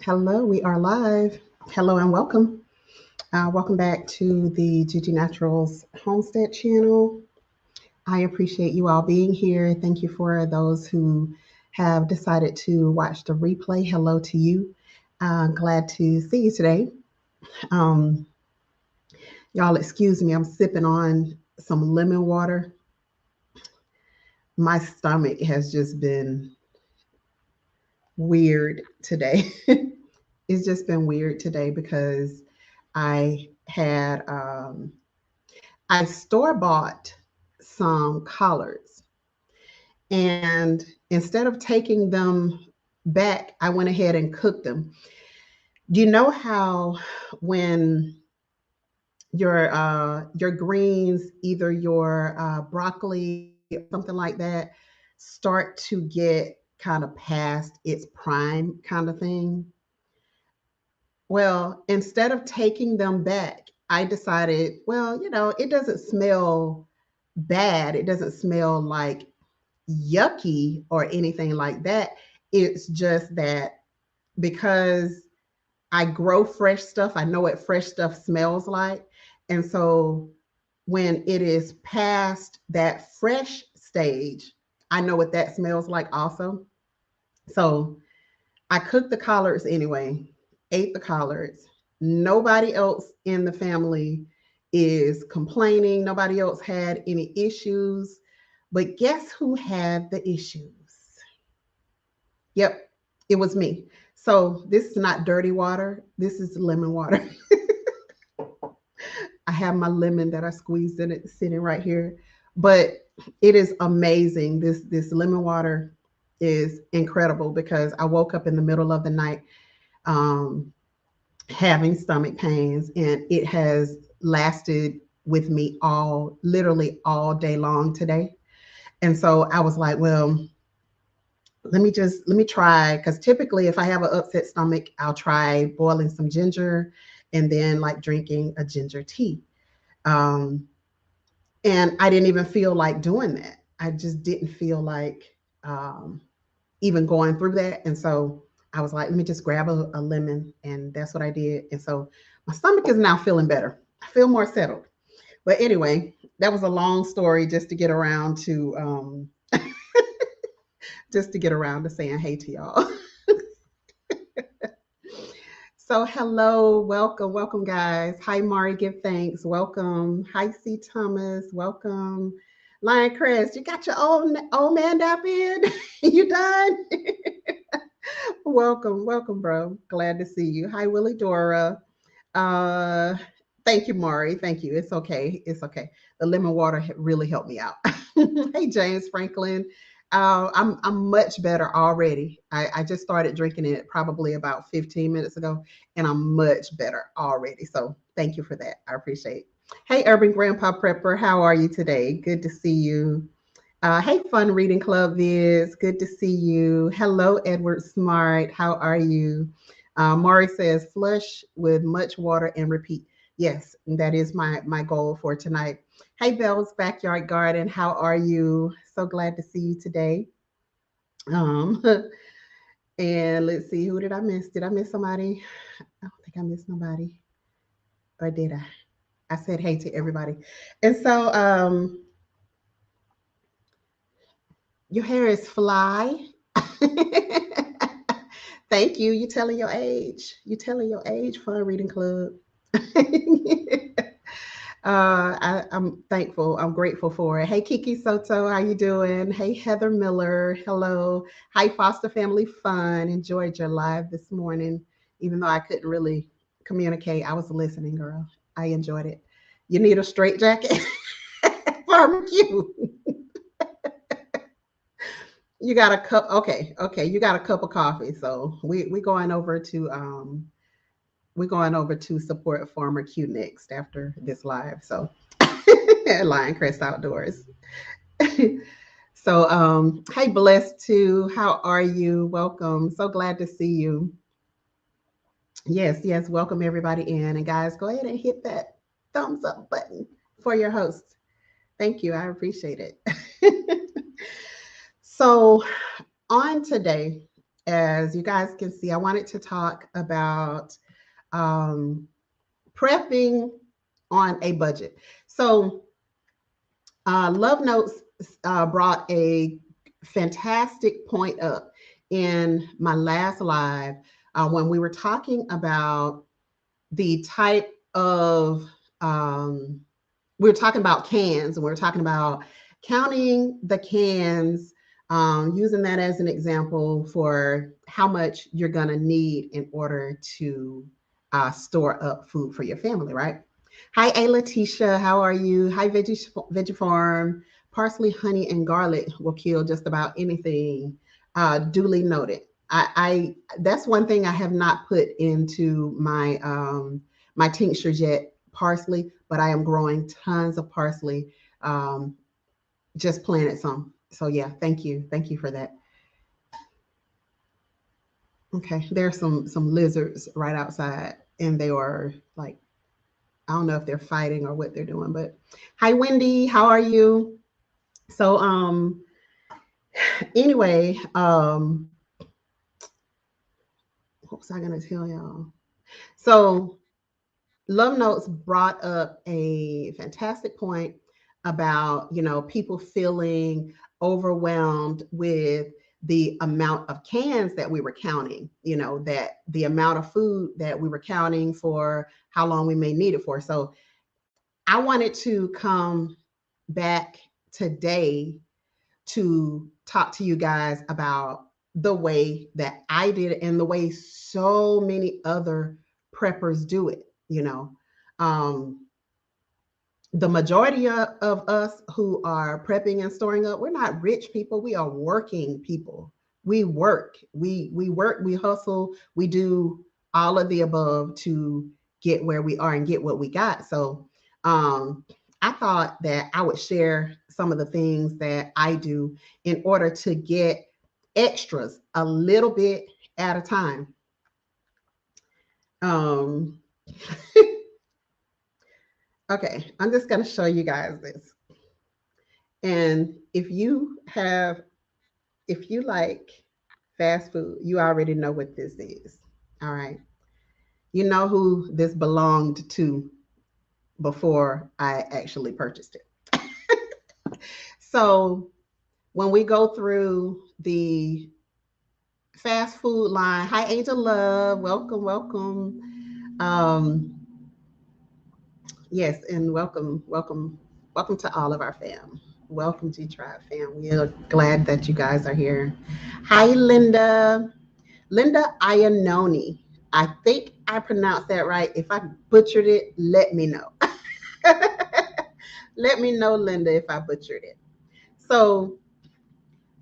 Hello, we are live. Hello and welcome. Welcome back to the Gigi Naturals Homestead channel. I appreciate you all being here. Thank you for those who have decided to watch the replay. Hello to you. Glad to see you today. Um, y'all, excuse me, I'm sipping on some lemon water. My stomach has just been weird today. It's just been weird today because I had I store bought some collards, and instead of taking them back, I went ahead and cooked them. Do you know how when your greens, either your broccoli or something like that, start to get kind of past its prime kind of thing? Well, instead of taking them back, I decided, well, it doesn't smell bad. It doesn't smell like yucky or anything like that. It's just that because I grow fresh stuff, I know what fresh stuff smells like. And so when it is past that fresh stage, I know what that smells like also. So I cooked the collards anyway, ate the collards. Nobody else in the family is complaining. Nobody else had any issues. But guess who had the issues? Yep, it was me. So this is not dirty water. This is lemon water. I have my lemon that I squeezed in it sitting right here. But it is amazing. This lemon water is incredible because I woke up in the middle of the night um, having stomach pains, and it has lasted with me literally all day long today. And so I was like, well, let me try, because typically if I have an upset stomach, I'll try boiling some ginger and then like drinking a ginger tea. Um, and I didn't even feel like doing that. I just didn't feel like um, even going through that. And so I was like, let me just grab a lemon. And that's what I did. And so my stomach is now feeling better. I feel more settled. But anyway, that was a long story just to get around to saying hey to y'all. So hello, welcome guys. Hi Mari, give thanks. Welcome. Hi C Thomas, welcome. Lion Crest, you got your old man nap in? You done? Welcome, bro. Glad to see you. Hi, Willie Dora. Uh, Thank you, Mari. Thank you. It's okay. It's okay. The lemon water really helped me out. Hey, James Franklin. I'm much better already. I just started drinking it probably about 15 minutes ago, and I'm much better already. So thank you for that. I appreciate it. Hey, Urban Grandpa Prepper, how are you today? Good to see you. Hey, Fun Reading Club Viz, good to see you. Hello, Edward Smart, how are you? Mari says, flush with much water and repeat. Yes, that is my goal for tonight. Hey, Belle's Backyard Garden, how are you? So glad to see you today. Um, and let's see, who did I miss? Did I miss somebody? I don't think I missed nobody, or did I? I said hey to everybody. And so, your hair is fly. Thank you. You telling your age. You telling your age, Fun Reading Club. I'm thankful. I'm grateful for it. Hey, Kiki Soto, how you doing? Hey, Heather Miller, hello. Hi, Foster Family Fun. Enjoyed your live this morning, even though I couldn't really communicate. I was listening, girl. I enjoyed it. You need a straight jacket? Barbecue. You got a cup. Okay. You got a cup of coffee. So we going over to we're going over to support Farmer Q next after this live. So Lion Crest Outdoors. So hey, blessed too. How are you? Welcome. So glad to see you. Yes. Welcome everybody in. And guys, go ahead and hit that thumbs up button for your host. Thank you. I appreciate it. So on today, as you guys can see, I wanted to talk about um, prepping on a budget. So, Love Notes brought a fantastic point up in my last live when we were talking about the type of we were talking about cans, and we were talking about counting the cans, using that as an example for how much you're going to need in order to store up food for your family, right? Hi, A Letitia, how are you? Hi, Veggie Farm. Parsley, honey, and garlic will kill just about anything. Duly noted. I that's one thing I have not put into my tinctures yet, parsley, but I am growing tons of parsley. Um, just planted some. So yeah, thank you for that. Okay, there's some lizards right outside, and they are like, I don't know if they're fighting or what they're doing. But hi, Wendy, how are you? So anyway, what was I gonna tell y'all? So Love Notes brought up a fantastic point about, people feeling overwhelmed with the amount of cans that we were counting, that the amount of food that we were counting for how long we may need it for. So I wanted to come back today to talk to you guys about the way that I did it and the way so many other preppers do it. Um, the majority of us who are prepping and storing up, we're not rich people. We are working people. We work. We work. We hustle. We do all of the above to get where we are and get what we got. So, I thought that I would share some of the things that I do in order to get extras a little bit at a time. Um, okay, I'm just going to show you guys this. And if you like fast food, you already know what this is. All right. You know who this belonged to before I actually purchased it. So when we go through the fast food line, hi Angel Love, welcome, welcome. Um, yes, and welcome to all of our fam. Welcome to Tribe fam. We are glad that you guys are here. Hi, Linda Iannoni. I think I pronounced that right. If I butchered it, let me know. Let me know, Linda, if I butchered it. So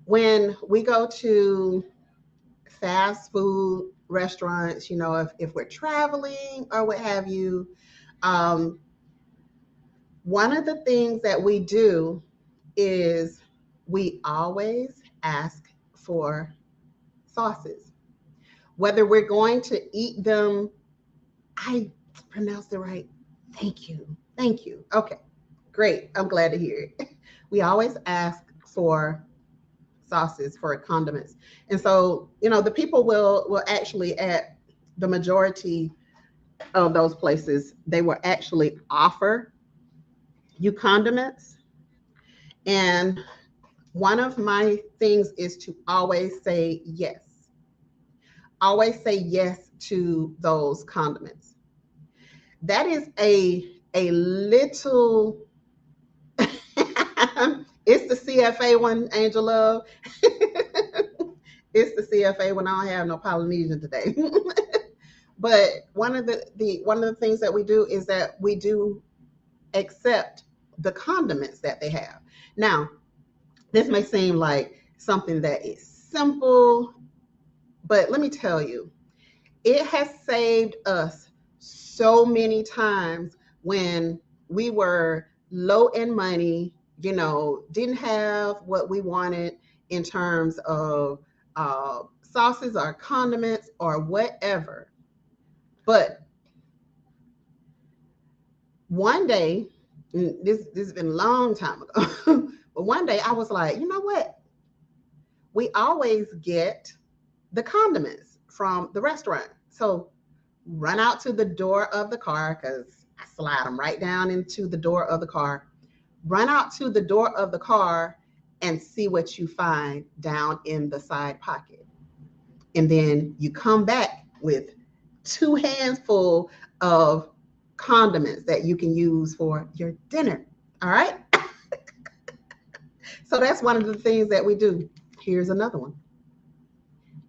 when we go to fast food restaurants, if we're traveling or what have you, um, one of the things that we do is we always ask for sauces. Whether we're going to eat them, I pronounced it right. Thank you. Thank you. Okay, great. I'm glad to hear it. We always ask for sauces, for condiments. And so, the people will actually, at the majority of those places, they will actually offer you condiments. And one of my things is to always say yes. Always say yes to those condiments. That is a little it's the CFA one, Angel Love. It's the CFA one. I don't have no Polynesian today. But one of the things that we do is that we do accept the condiments that they have. Now, this may seem like something that is simple, but let me tell you, it has saved us so many times when we were low in money, didn't have what we wanted in terms of sauces or condiments or whatever. But one day, this has been a long time ago, but one day I was like, you know what? We always get the condiments from the restaurant. So run out to the door of the car, because I slide them right down into the door of the car. Run out to the door of the car and see what you find down in the side pocket. And then you come back with two hands full of condiments that you can use for your dinner. All right. So that's one of the things that we do. Here's another one.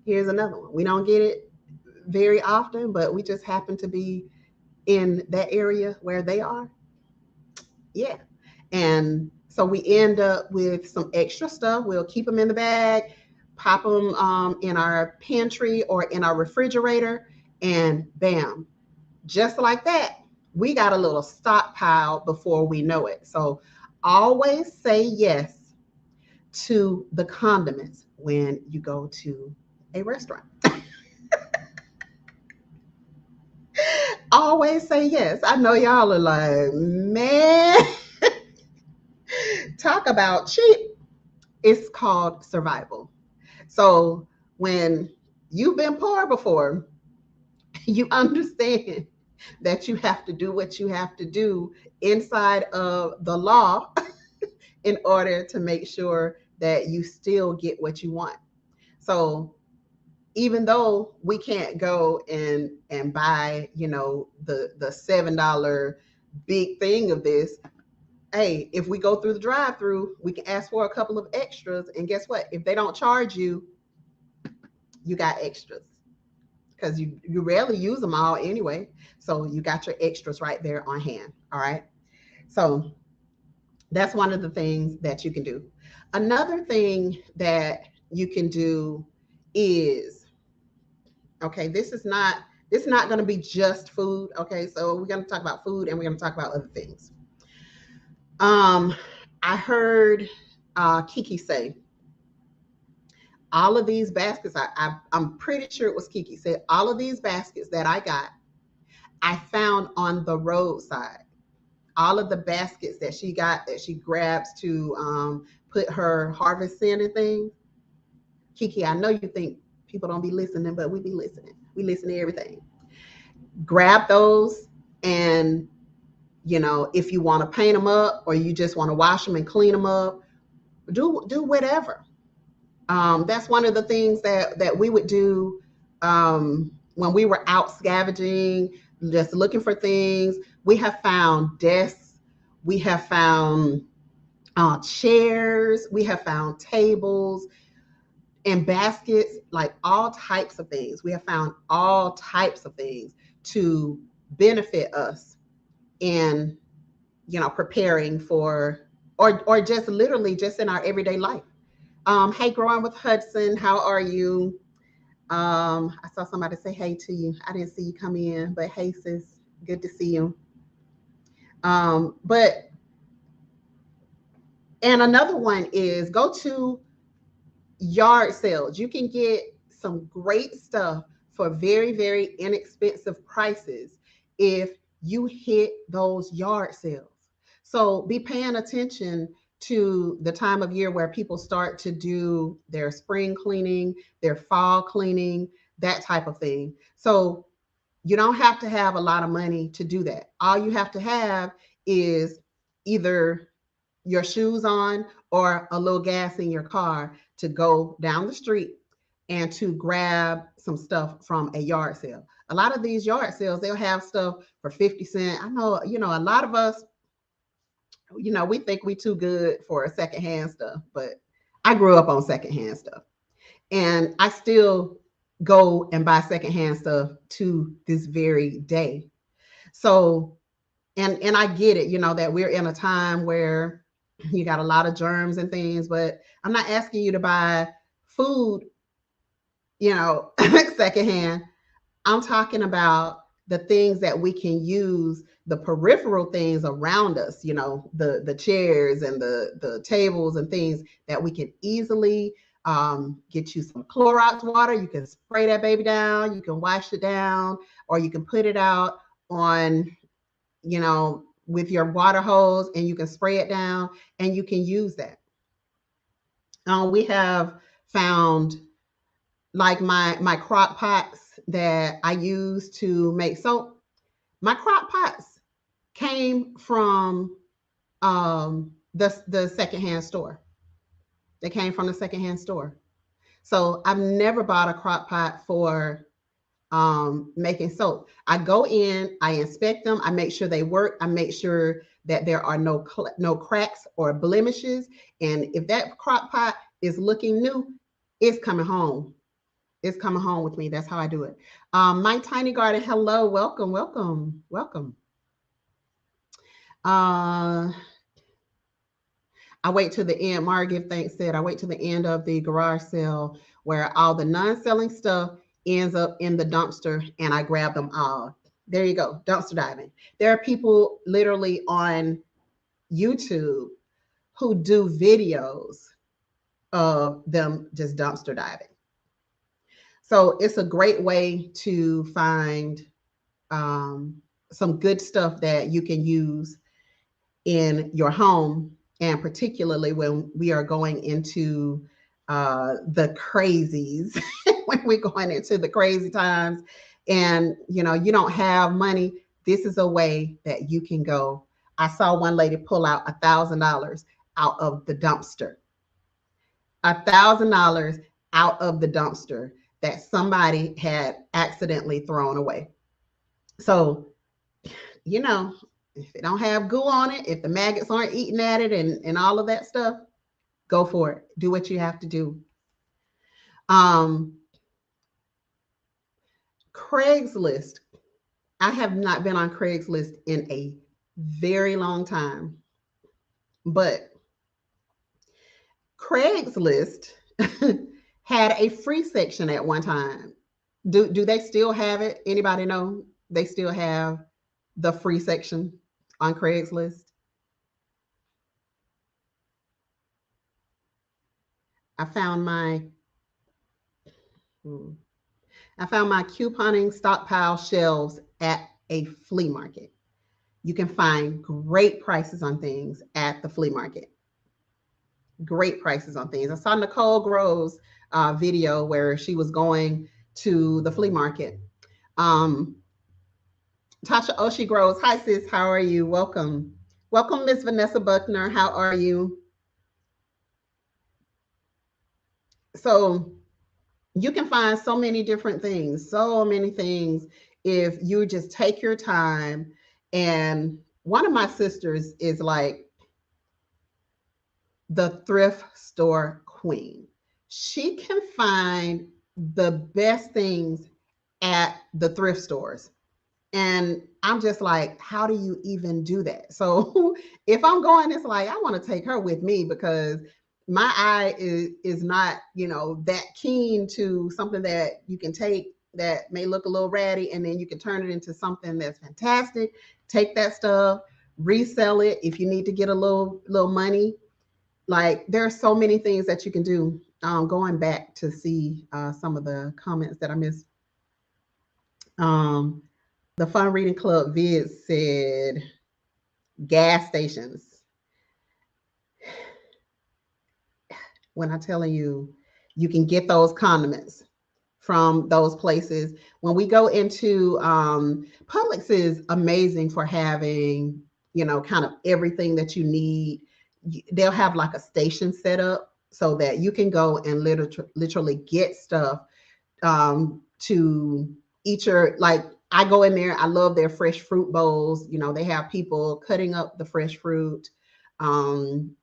Here's another one. We don't get it very often, but we just happen to be in that area where they are. Yeah. And so we end up with some extra stuff. We'll keep them in the bag, pop them in our pantry or in our refrigerator, and bam, just like that, we got a little stockpile before we know it. So always say yes to the condiments when you go to a restaurant. Always say yes. I know y'all are like, man, talk about cheap. It's called survival. So when you've been poor before, you understand that you have to do what you have to do inside of the law in order to make sure that you still get what you want. So even though we can't go and buy, the $7 big thing of this, hey, if we go through the drive-through, we can ask for a couple of extras, and guess what? If they don't charge you, you got extras, because you rarely use them all anyway. So you got your extras right there on hand. All right. So that's one of the things that you can do. Another thing that you can do is, okay, this is not going to be just food. Okay, so we're going to talk about food and we're going to talk about other things. I heard Kiki say, all of these baskets, I'm pretty sure it was Kiki said, all of these baskets that I got, I found on the roadside. All of the baskets that she got, that she grabs to put her harvest in and things. Kiki, I know you think people don't be listening, but we be listening. We listen to everything. Grab those, and if you want to paint them up or you just want to wash them and clean them up, do whatever. That's one of the things that we would do when we were out scavenging, just looking for things. We have found desks, we have found chairs, we have found tables and baskets, like all types of things. We have found all types of things to benefit us in preparing for, or just literally just in our everyday life. Hey, Growing with Hudson, how are you? I saw somebody say hey to you. I didn't see you come in, but hey, sis, good to see you. But and another one is go to yard sales. You can get some great stuff for very, very inexpensive prices if you hit those yard sales. So be paying attention to the time of year where people start to do their spring cleaning, their fall cleaning, that type of thing. So you don't have to have a lot of money to do that. All you have to have is either your shoes on or a little gas in your car to go down the street and to grab some stuff from a yard sale. A lot of these yard sales, they'll have stuff for 50 cents. I know, a lot of us, we think we too good for a secondhand stuff, but I grew up on secondhand stuff. And I still go and buy secondhand stuff to this very day. So, and I get it, that we're in a time where you got a lot of germs and things, but I'm not asking you to buy food, secondhand. I'm talking about the things that we can use, the peripheral things around us, the chairs and the tables and things that we can easily get you some Clorox water. You can spray that baby down, you can wash it down, or you can put it out on, with your water hose, and you can spray it down and you can use that. We have found like my crock pots that I use to make soap. My crock pots came from the secondhand store. They came from the secondhand store. So I've never bought a crock pot for making soap. I go in, I inspect them, I make sure they work, I make sure that there are no cracks or blemishes. And if that crock pot is looking new, it's coming home. It's coming home with me. That's how I do it. My tiny garden. Hello, welcome, welcome, welcome. Uh, I wait till the end. Mara Give Thanks said, I wait till the end of the garage sale where all the non-selling stuff ends up in the dumpster and I grab them all. There you go, dumpster diving. There are people literally on YouTube who do videos of them just dumpster diving. So it's a great way to find some good stuff that you can use in your home, and particularly when we are going into the crazies, when we're going into the crazy times, and you don't have money. This is a way that you can go. I saw one lady pull out $1,000 out of the dumpster. $1,000 out of the dumpster that somebody had accidentally thrown away. So, if it don't have goo on it, if the maggots aren't eating at it and all of that stuff, go for it. Do what you have to do. Um, Craigslist. I have not been on Craigslist in a very long time, but Craigslist had a free section at one time. Do they still have it? Anybody know? They still have the free section on Craigslist. I found my hmm, I found my couponing stockpile shelves at a flea market. You can find great prices on things at the flea market. Great prices on things. I saw Nicole Grove's video where she was going to the flea market. Um, Tasha Oshie Groves. Hi, sis. How are you? Welcome. Welcome, Miss Vanessa Buckner. How are you? So, you can find so many different things, so many things if you just take your time. And one of my sisters is like the thrift store queen. She can find the best things at the thrift stores. And I'm just like, how do you even do that? So if I'm going, it's like I want to take her with me because my eye is not, that keen to something that you can take that may look a little ratty and then you can turn it into something that's fantastic. Take that stuff, resell it if you need to get a little money. Like there are so many things that you can do. Going back to see some of the comments that I missed. Um, the Fun Reading Club vid said gas stations. When I'm telling you, you can get those condiments from those places. When we go into Publix is amazing for having, kind of everything that you need. They'll have like a station set up so that you can go and literally get stuff to eat your, like, I go in there. I love their fresh fruit bowls. They have people cutting up the fresh fruit. Um,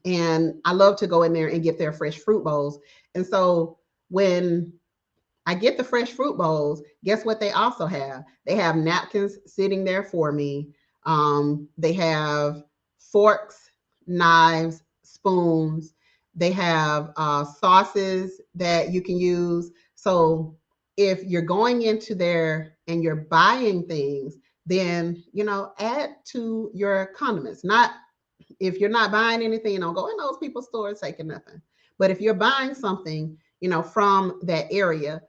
and I love to go in there and get their fresh fruit bowls. And so when I get the fresh fruit bowls, guess what they also have? They have napkins sitting there for me. They have forks, knives, spoons. They have sauces that you can use. So if you're going into there and you're buying things, then add to your condiments. Not if you're not buying anything, don't go in those people's stores taking nothing. But if you're buying something, from that area,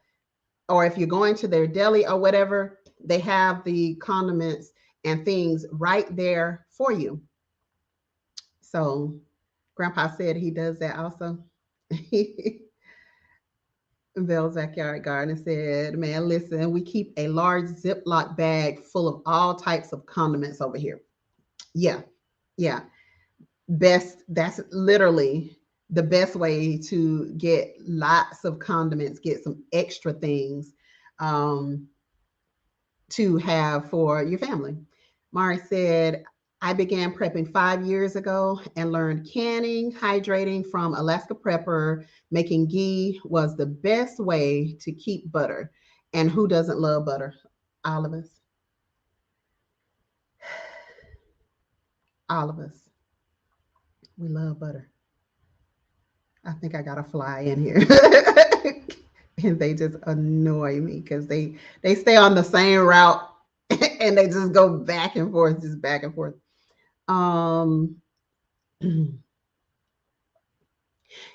or if you're going to their deli or whatever, they have the condiments and things right there for you. So Grandpa said he does that also. Bell's Backyard Garden said, man, listen, we keep a large Ziploc bag full of all types of condiments over here. Yeah, yeah. That's literally the best way to get lots of condiments, get some extra things um, to have for your family. Mari said, I began prepping 5 years ago and learned canning, hydrating from Alaska Prepper. Making ghee was the best way to keep butter. And who doesn't love butter? All of us. All of us. We love butter. I think I got a fly in here. And they just annoy me because they stay on the same route and they just go back and forth, just back and forth. Um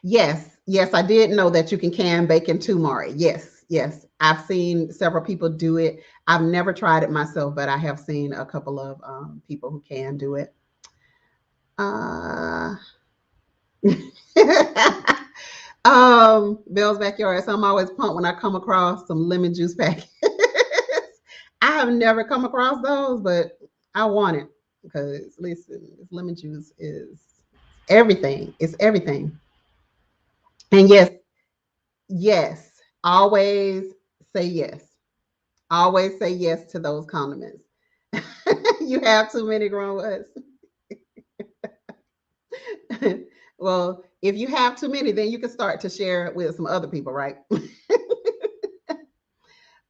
yes, I did know that you can bacon too, Mari. Yes. I've seen several people do it. I've never tried it myself, but I have seen a couple of people who can do it. Uh Bell's Backyard. So I'm always pumped when I come across some lemon juice packets. I have never come across those, but I want it because listen, this lemon juice is everything. It's everything. And yes, always say yes. Always say yes to those condiments. You have too many grown ups. Well, if you have too many, then you can start to share it with some other people, right?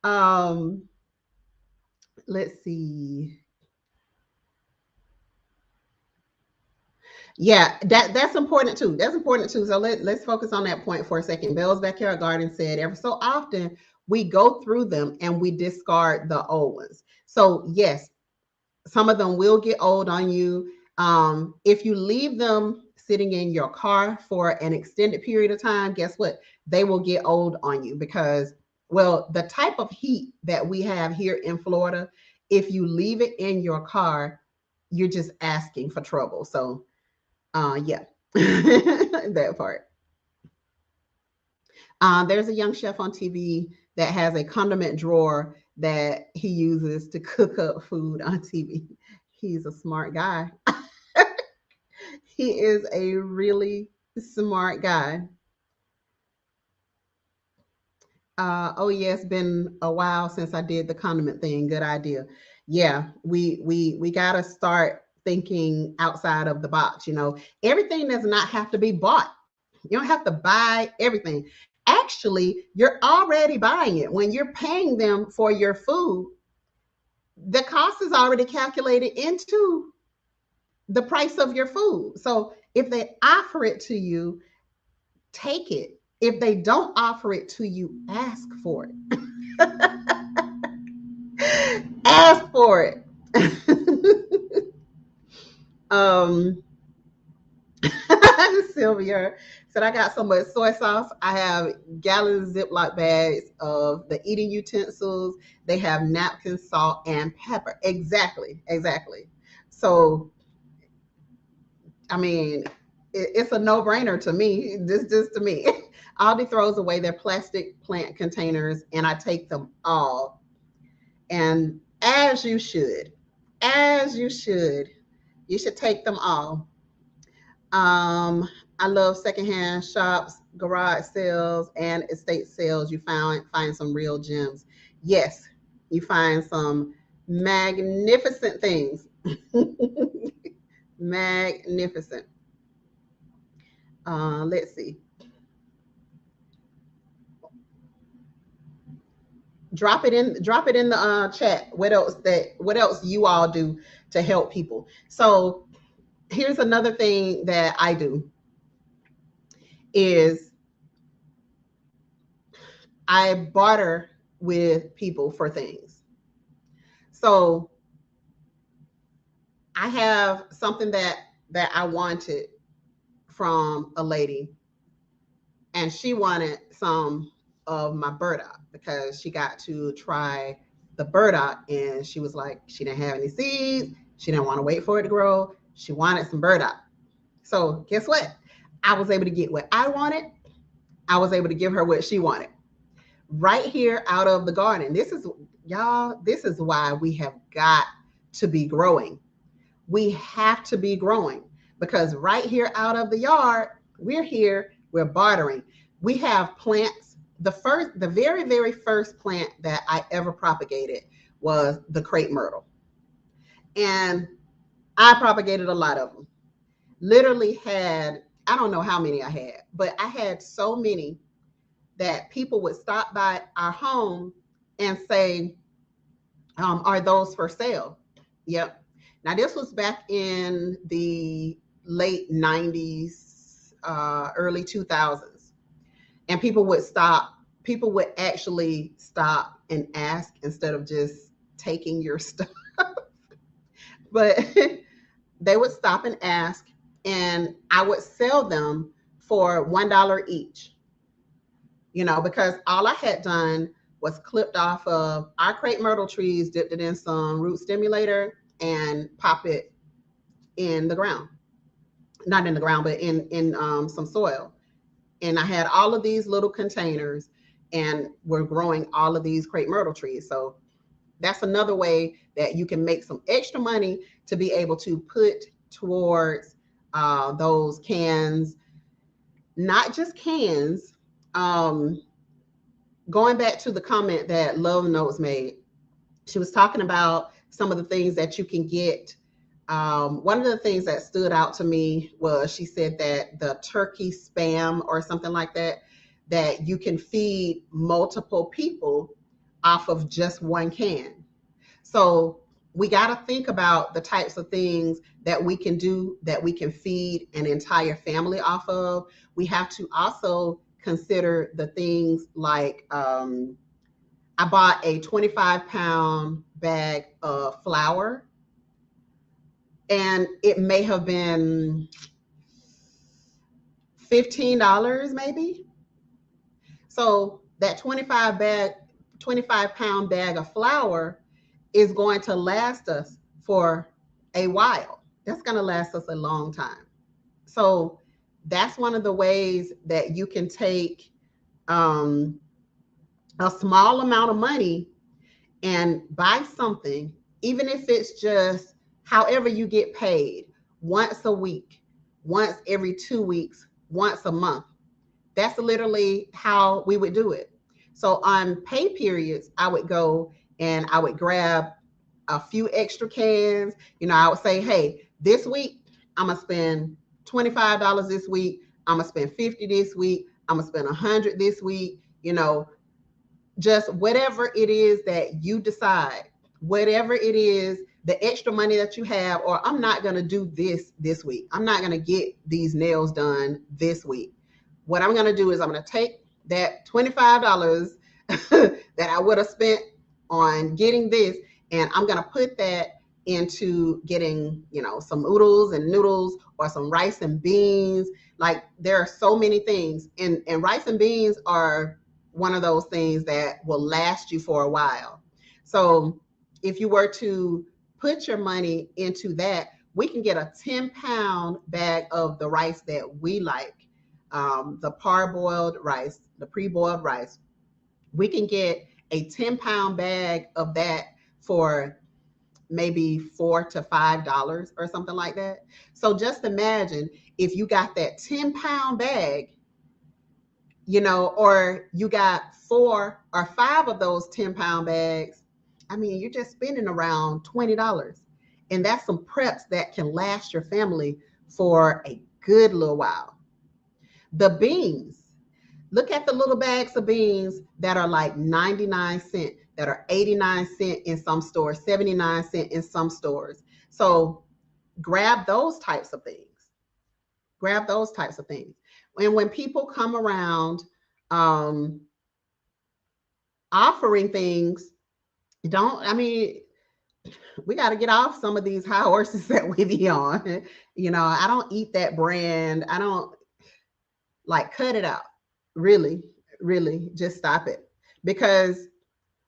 um, let's see. Yeah, that's important too. That's important too. So let's focus on that point for a second. Bell's Backyard Garden said every so often we go through them and we discard the old ones. So yes, some of them will get old on you. If you leave them sitting in your car for an extended period of time, guess what? They will get old on you because, well, the type of heat that we have here in Florida, if you leave it in your car, you're just asking for trouble. So, yeah, that part. There's a young chef on TV that has a condiment drawer that he uses to cook up food on TV. He's a smart guy. He is a really smart guy. Oh yes, been a while since I did the condiment thing. Good idea. Yeah, we gotta start thinking outside of the box. Everything does not have to be bought. You don't have to buy everything. Actually, you're already buying it when you're paying them for your food. The cost is already calculated into the price of your food. So if they offer it to you, take it. If they don't offer it to you, ask for it. Ask for it. um, Sylvia said, I got so much soy sauce. I have gallon Ziploc bags of the eating utensils. They have napkins, salt, and pepper. Exactly. So, I mean, it's a no-brainer to me. Just to me. Aldi throws away their plastic plant containers, and I take them all. And as you should, as you should, you should take them all. I love secondhand shops, garage sales, and estate sales. You find some real gems. Yes, you find some magnificent things. Magnificent. Let's see. Drop it in the chat. What else you all do to help people? So here's another thing that I do is I barter with people for things. So I have something that I wanted from a lady, and she wanted some of my burdock because she got to try the burdock, and she was like, she didn't have any seeds, she didn't want to wait for it to grow, she wanted some burdock. So guess what? I was able to get what I wanted. I was able to give her what she wanted. right here out of the garden. This is, y'all, this is why we have got to be growing. We have to be growing because right here out of the yard, we're here, we're bartering. We have plants. The very, very first plant that I ever propagated was the crepe myrtle. And I propagated a lot of them. Literally had, I don't know how many I had, but I had so many that people would stop by our home and say, are those for sale? Yep. Now, this was back in the late 90s, early 2000s. And people would actually stop and ask instead of just taking your stuff. But they would stop and ask, and I would sell them for $1 each, because all I had done was clipped off of our crepe myrtle trees, dipped it in some root stimulator, and pop it in the ground. Not in the ground, but in some soil. And I had all of these little containers, and we're growing all of these crepe myrtle trees. So that's another way that you can make some extra money to be able to put towards those cans, not just cans. Going back to the comment that Love Notes made, she was talking about some of the things that you can get. One of the things that stood out to me was she said that the turkey spam or something like that, that you can feed multiple people off of just one can. So we got to think about the types of things that we can do, that we can feed an entire family off of. We have to also consider the things like I bought a 25-pound bag of flour, and it may have been $15 maybe. So that 25-pound bag of flour is going to last us for a while. That's going to last us a long time. So that's one of the ways that you can take a small amount of money and buy something, even if it's just however you get paid, once a week, once every 2 weeks, once a month. That's literally how we would do it. So on pay periods, I would go and I would grab a few extra cans. I would say, hey, this week, I'm going to spend $25 this week. I'm going to spend $50 this week. I'm going to spend $100 this week. Just whatever it is that you decide, whatever it is, the extra money that you have, or I'm not going to do this week. I'm not going to get these nails done this week. What I'm going to do is I'm going to take that $25 that I would have spent on getting this, and I'm going to put that into getting, some oodles and noodles or some rice and beans. Like, there are so many things, and rice and beans are one of those things that will last you for a while. So if you were to put your money into that, we can get a 10-pound bag of the rice that we like, the parboiled rice, the pre-boiled rice. We can get a 10-pound bag of that for maybe $4 to $5 or something like that. So just imagine if you got that 10-pound bag, or you got 4 or 5 of those 10-pound bags. I mean, you're just spending around $20. And that's some preps that can last your family for a good little while. The beans, look at the little bags of beans that are like 99 cents, that are 89 cents in some stores, 79 cents in some stores. So grab those types of things. Grab those types of things. And when people come around offering things, we got to get off some of these high horses that we be on. I don't eat that brand. I don't cut it out. Really, really just stop it. Because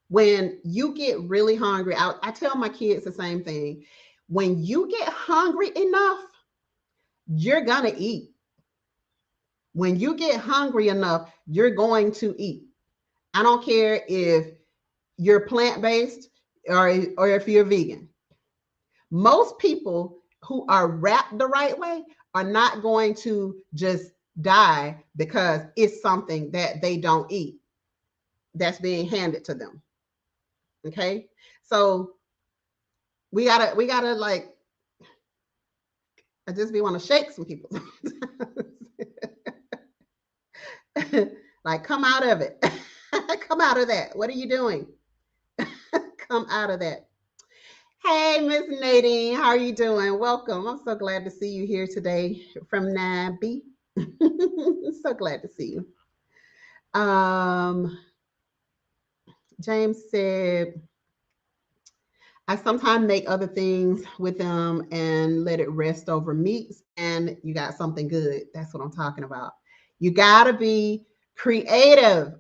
when you get really hungry, I tell my kids the same thing. When you get hungry enough, you're going to eat. When you get hungry enough, you're going to eat. I don't care if you're plant-based or if you're vegan. Most people who are wrapped the right way are not going to just die because it's something that they don't eat that's being handed to them. Okay. So we gotta like, I just be want to shake some people. Like, come out of it. Come out of that. What are you doing? Come out of that. Hey, Miss Nadine, how are you doing? Welcome. I'm so glad to see you here today from Nabby. So glad to see you. James said, I sometimes make other things with them and let it rest over meats, and you got something good. That's what I'm talking about. You got to be creative.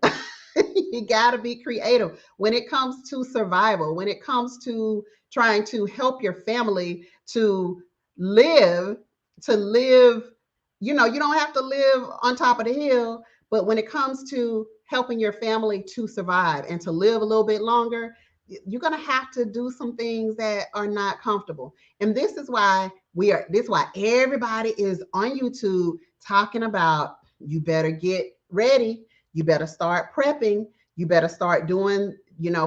You got to be creative when it comes to survival, when it comes to trying to help your family to live, to live. You don't have to live on top of the hill, but when it comes to helping your family to survive and to live a little bit longer, you're going to have to do some things that are not comfortable. And this is why everybody is on YouTube talking about, you better get ready, you better start prepping, you better start doing,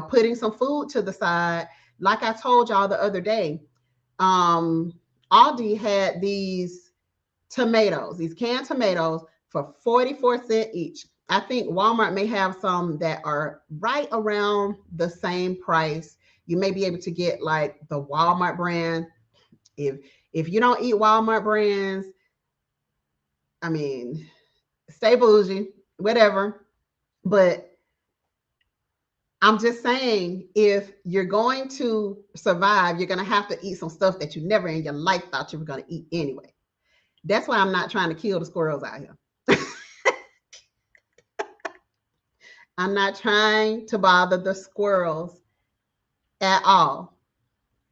putting some food to the side. Like I told y'all the other day, Aldi had these canned tomatoes for 44 cents each. I think Walmart may have some that are right around the same price. You may be able to get like the Walmart brand. If you don't eat Walmart brands, I mean, stay bougie, whatever. But I'm just saying, if you're going to survive, you're going to have to eat some stuff that you never in your life thought you were going to eat anyway. That's why I'm not trying to kill the squirrels out here. I'm not trying to bother the squirrels at all.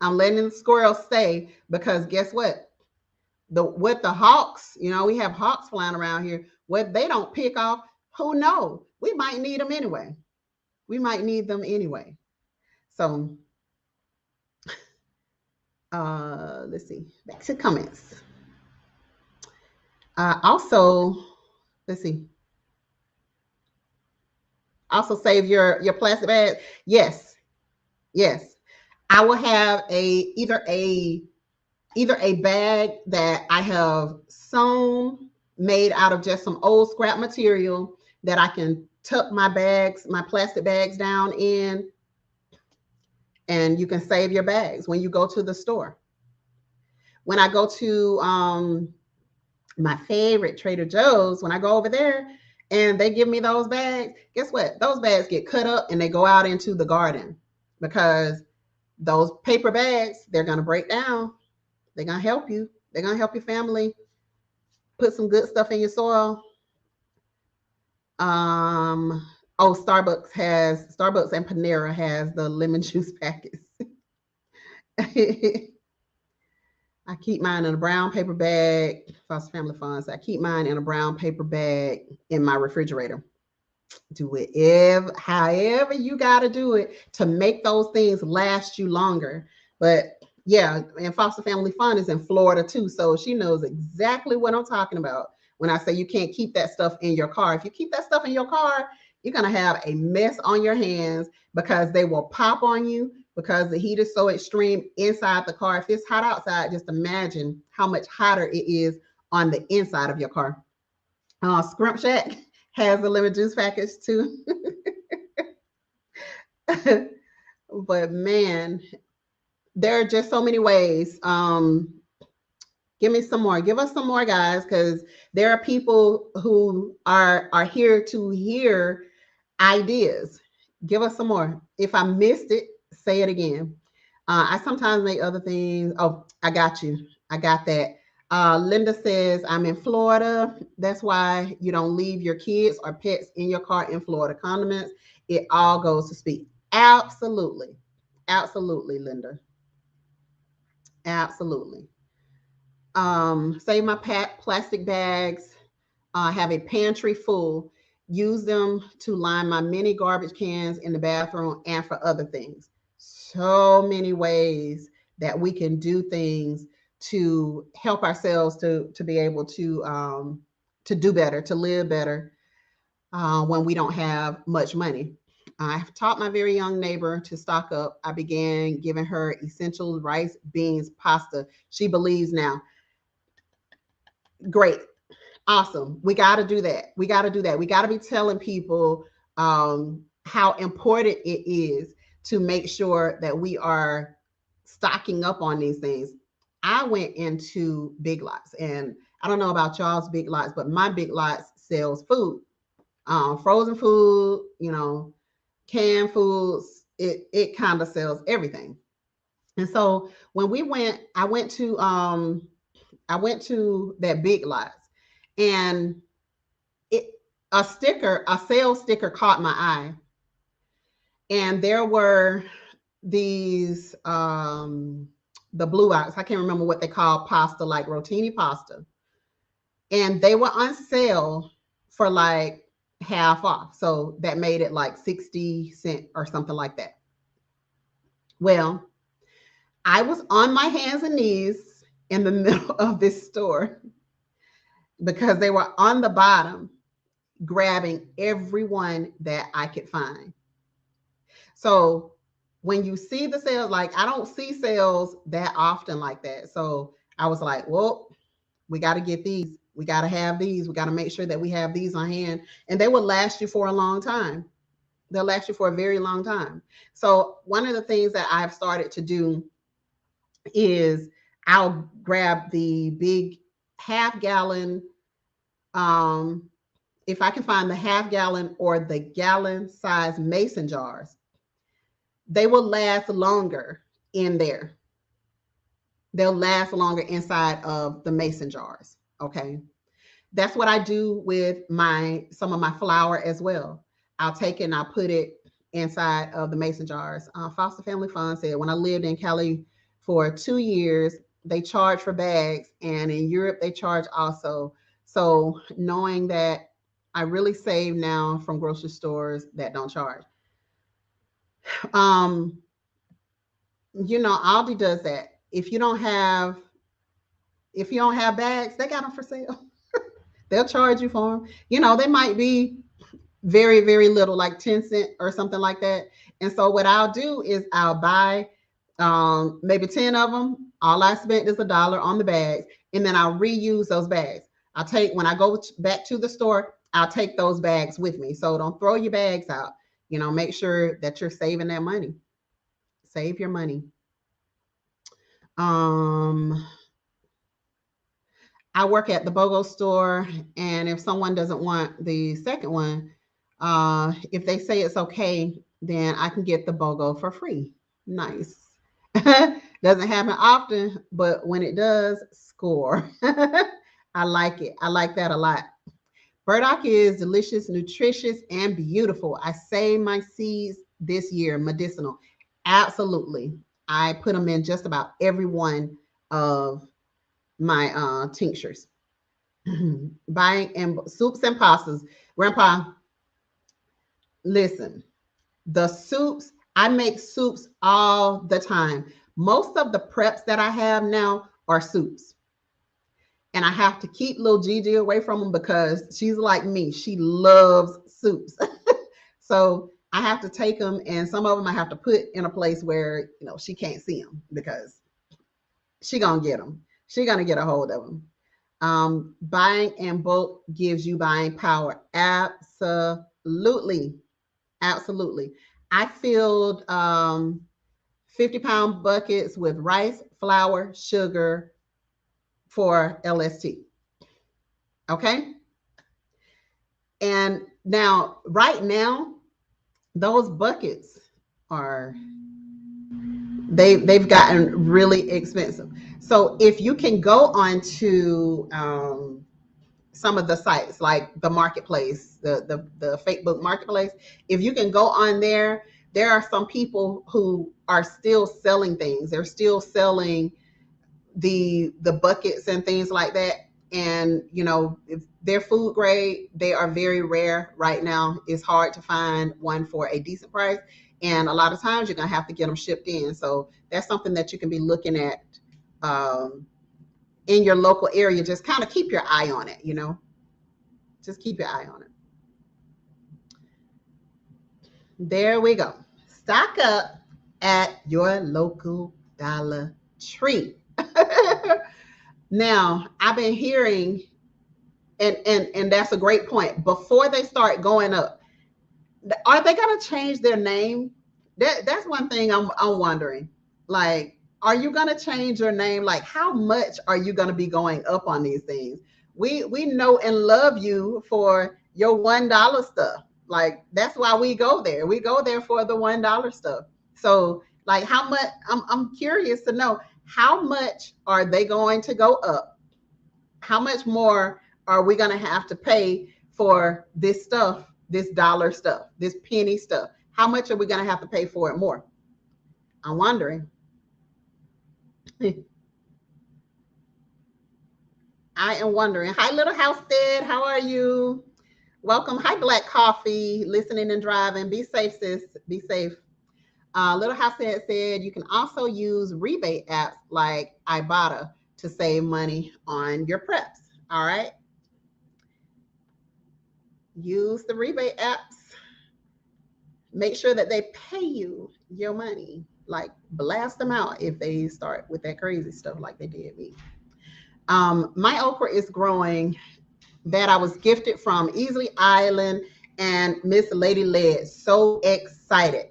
I'm letting the squirrels stay because guess what? With the hawks, we have hawks flying around here. What they don't pick off, who knows? We might need them anyway. So let's see. Back to comments. Also, let's see. Also save your plastic bag. Yes. I will have either a bag that I have sewn, made out of just some old scrap material that I can tuck my plastic bags down in, and you can save your bags when you go to the store. When I go to my favorite Trader Joe's, when I go over there and they give me those bags, guess what? Those bags get cut up and they go out into the garden, because those paper bags, they're going to break down. They're going to help you. They're going to help your family put some good stuff in your soil. Starbucks and Panera has the lemon juice packets. I keep mine in a brown paper bag. Foster Family Funds. I keep mine in a brown paper bag in my refrigerator. Do it however you got to do it to make those things last you longer. But yeah, and Foster Family Fun is in Florida too, so she knows exactly what I'm talking about when I say you can't keep that stuff in your car. If you keep that stuff in your car, you're going to have a mess on your hands, because they will pop on you, because the heat is so extreme inside the car. If it's hot outside, just imagine how much hotter it is on the inside of your car. Scrump Shack has a lemon juice package too. But man, there are just so many ways. Give me some more. Give us some more, guys, because there are people who are here to hear ideas. Give us some more. If I missed it, say it again. I sometimes make other things. Oh, I got you. I got that. Linda says, I'm in Florida. That's why you don't leave your kids or pets in your car in Florida. Condiments, it all goes to speed. Absolutely. Absolutely, Linda. Absolutely. Save my plastic bags. Have a pantry full. use them to line my mini garbage cans in the bathroom and for other things. So many ways that we can do things to help ourselves to be able to do better, to live better when we don't have much money. I've taught my very young neighbor to stock up. I began giving her essentials, rice, beans, pasta. She believes now. Great. Awesome. We got to do that. We got to do that. We got to be telling people how important it is to make sure that we are stocking up on these things. I went into Big Lots, and I don't know about y'all's Big Lots, but my Big Lots sells food, frozen food, canned foods. It kind of sells everything. And so when we went, I went to that Big Lots, and it a sales sticker caught my eye, and there were these the blue ox. I can't remember what they call pasta, like rotini pasta, and they were on sale for like half off. So that made it like 60 cents or something like that. Well, I was on my hands and knees in the middle of this store because they were on the bottom grabbing everyone that I could find. So when you see the sales, like I don't see sales that often like that. So I was like, well, we got to get these. We got to have these. We got to make sure that we have these on hand. And they will last you for a long time. They'll last you for a very long time. So one of the things that I've started to do is I'll grab the big half-gallon, if I can find the half-gallon or the gallon size mason jars. They will last longer in there. They'll last longer inside of the mason jars. Okay. That's what I do with some of my flour as well. I'll take it and I'll put it inside of the mason jars. Foster Family Fund said when I lived in Cali for 2 years, they charge for bags, and in Europe they charge also. So knowing that I really save now from grocery stores that don't charge. Aldi does that. If you don't have bags, they got them for sale. They'll charge you for them. They might be very, very little, like 10 cents or something like that. And so what I'll do is I'll buy maybe 10 of them. All I spent is $1 on the bags, and then I'll reuse those bags. When I go back to the store, I'll take those bags with me. So don't throw your bags out. Make sure that you're saving that money. Save your money. I work at the Bogo store, and if someone doesn't want the second one, if they say it's okay, then I can get the Bogo for free. Nice. Doesn't happen often, but when it does, score. I like it. I like that a lot. Burdock is delicious, nutritious, and beautiful. I saved my seeds this year, medicinal. Absolutely. I put them in just about every one of my tinctures. Buying and soups and pastas. Grandpa, listen, the soups, I make soups all the time. Most of the preps that I have now are soups. And I have to keep little Gigi away from them because she's like me. She loves soups. So I have to take them, and some of them I have to put in a place where, she can't see them because she going to get them. She's going to get a hold of them. Buying in bulk gives you buying power. Absolutely. Absolutely. I filled 50-pound buckets with rice, flour, sugar for LST. Okay. And right now, those buckets they've gotten really expensive. So if you can go onto some of the sites like the marketplace, the Facebook marketplace, if you can go on there are some people who are still selling things. They're still selling the buckets and things like that. And, you know, if they're food grade, they are very rare right now. It's hard to find one for a decent price. And a lot of times you're going to have to get them shipped in. So that's something that you can be looking at in your local area. Just kind of keep your eye on it, you know, just keep your eye on it. There we go. Stock up at your local Dollar Tree. Now, I've been hearing, and that's a great point. Before they start going up, are they going to change their name? That's one thing I'm wondering. Like, are you going to change your name? Like, how much are you going to be going up on these things? We know and love you for your $1 stuff. Like, that's why we go there. We go there for the $1 stuff. So, like, how much? I'm curious to know, how much are they going to go up? How much more are we going to have to pay for this stuff, this dollar stuff, this penny stuff? How much are we going to have to pay for it more? I'm wondering. I am wondering. Hi, Little Homestead. How are you? Welcome. Hi, Black Coffee. Listening and driving. Be safe, sis. Be safe. Little Homestead said you can also use rebate apps like Ibotta to save money on your preps. All right. Use the rebate apps. Make sure that they pay you your money. Like, blast them out if they start with that crazy stuff like they did me. My okra is growing, that I was gifted from Easley Island and Miss Lady Led. So excited.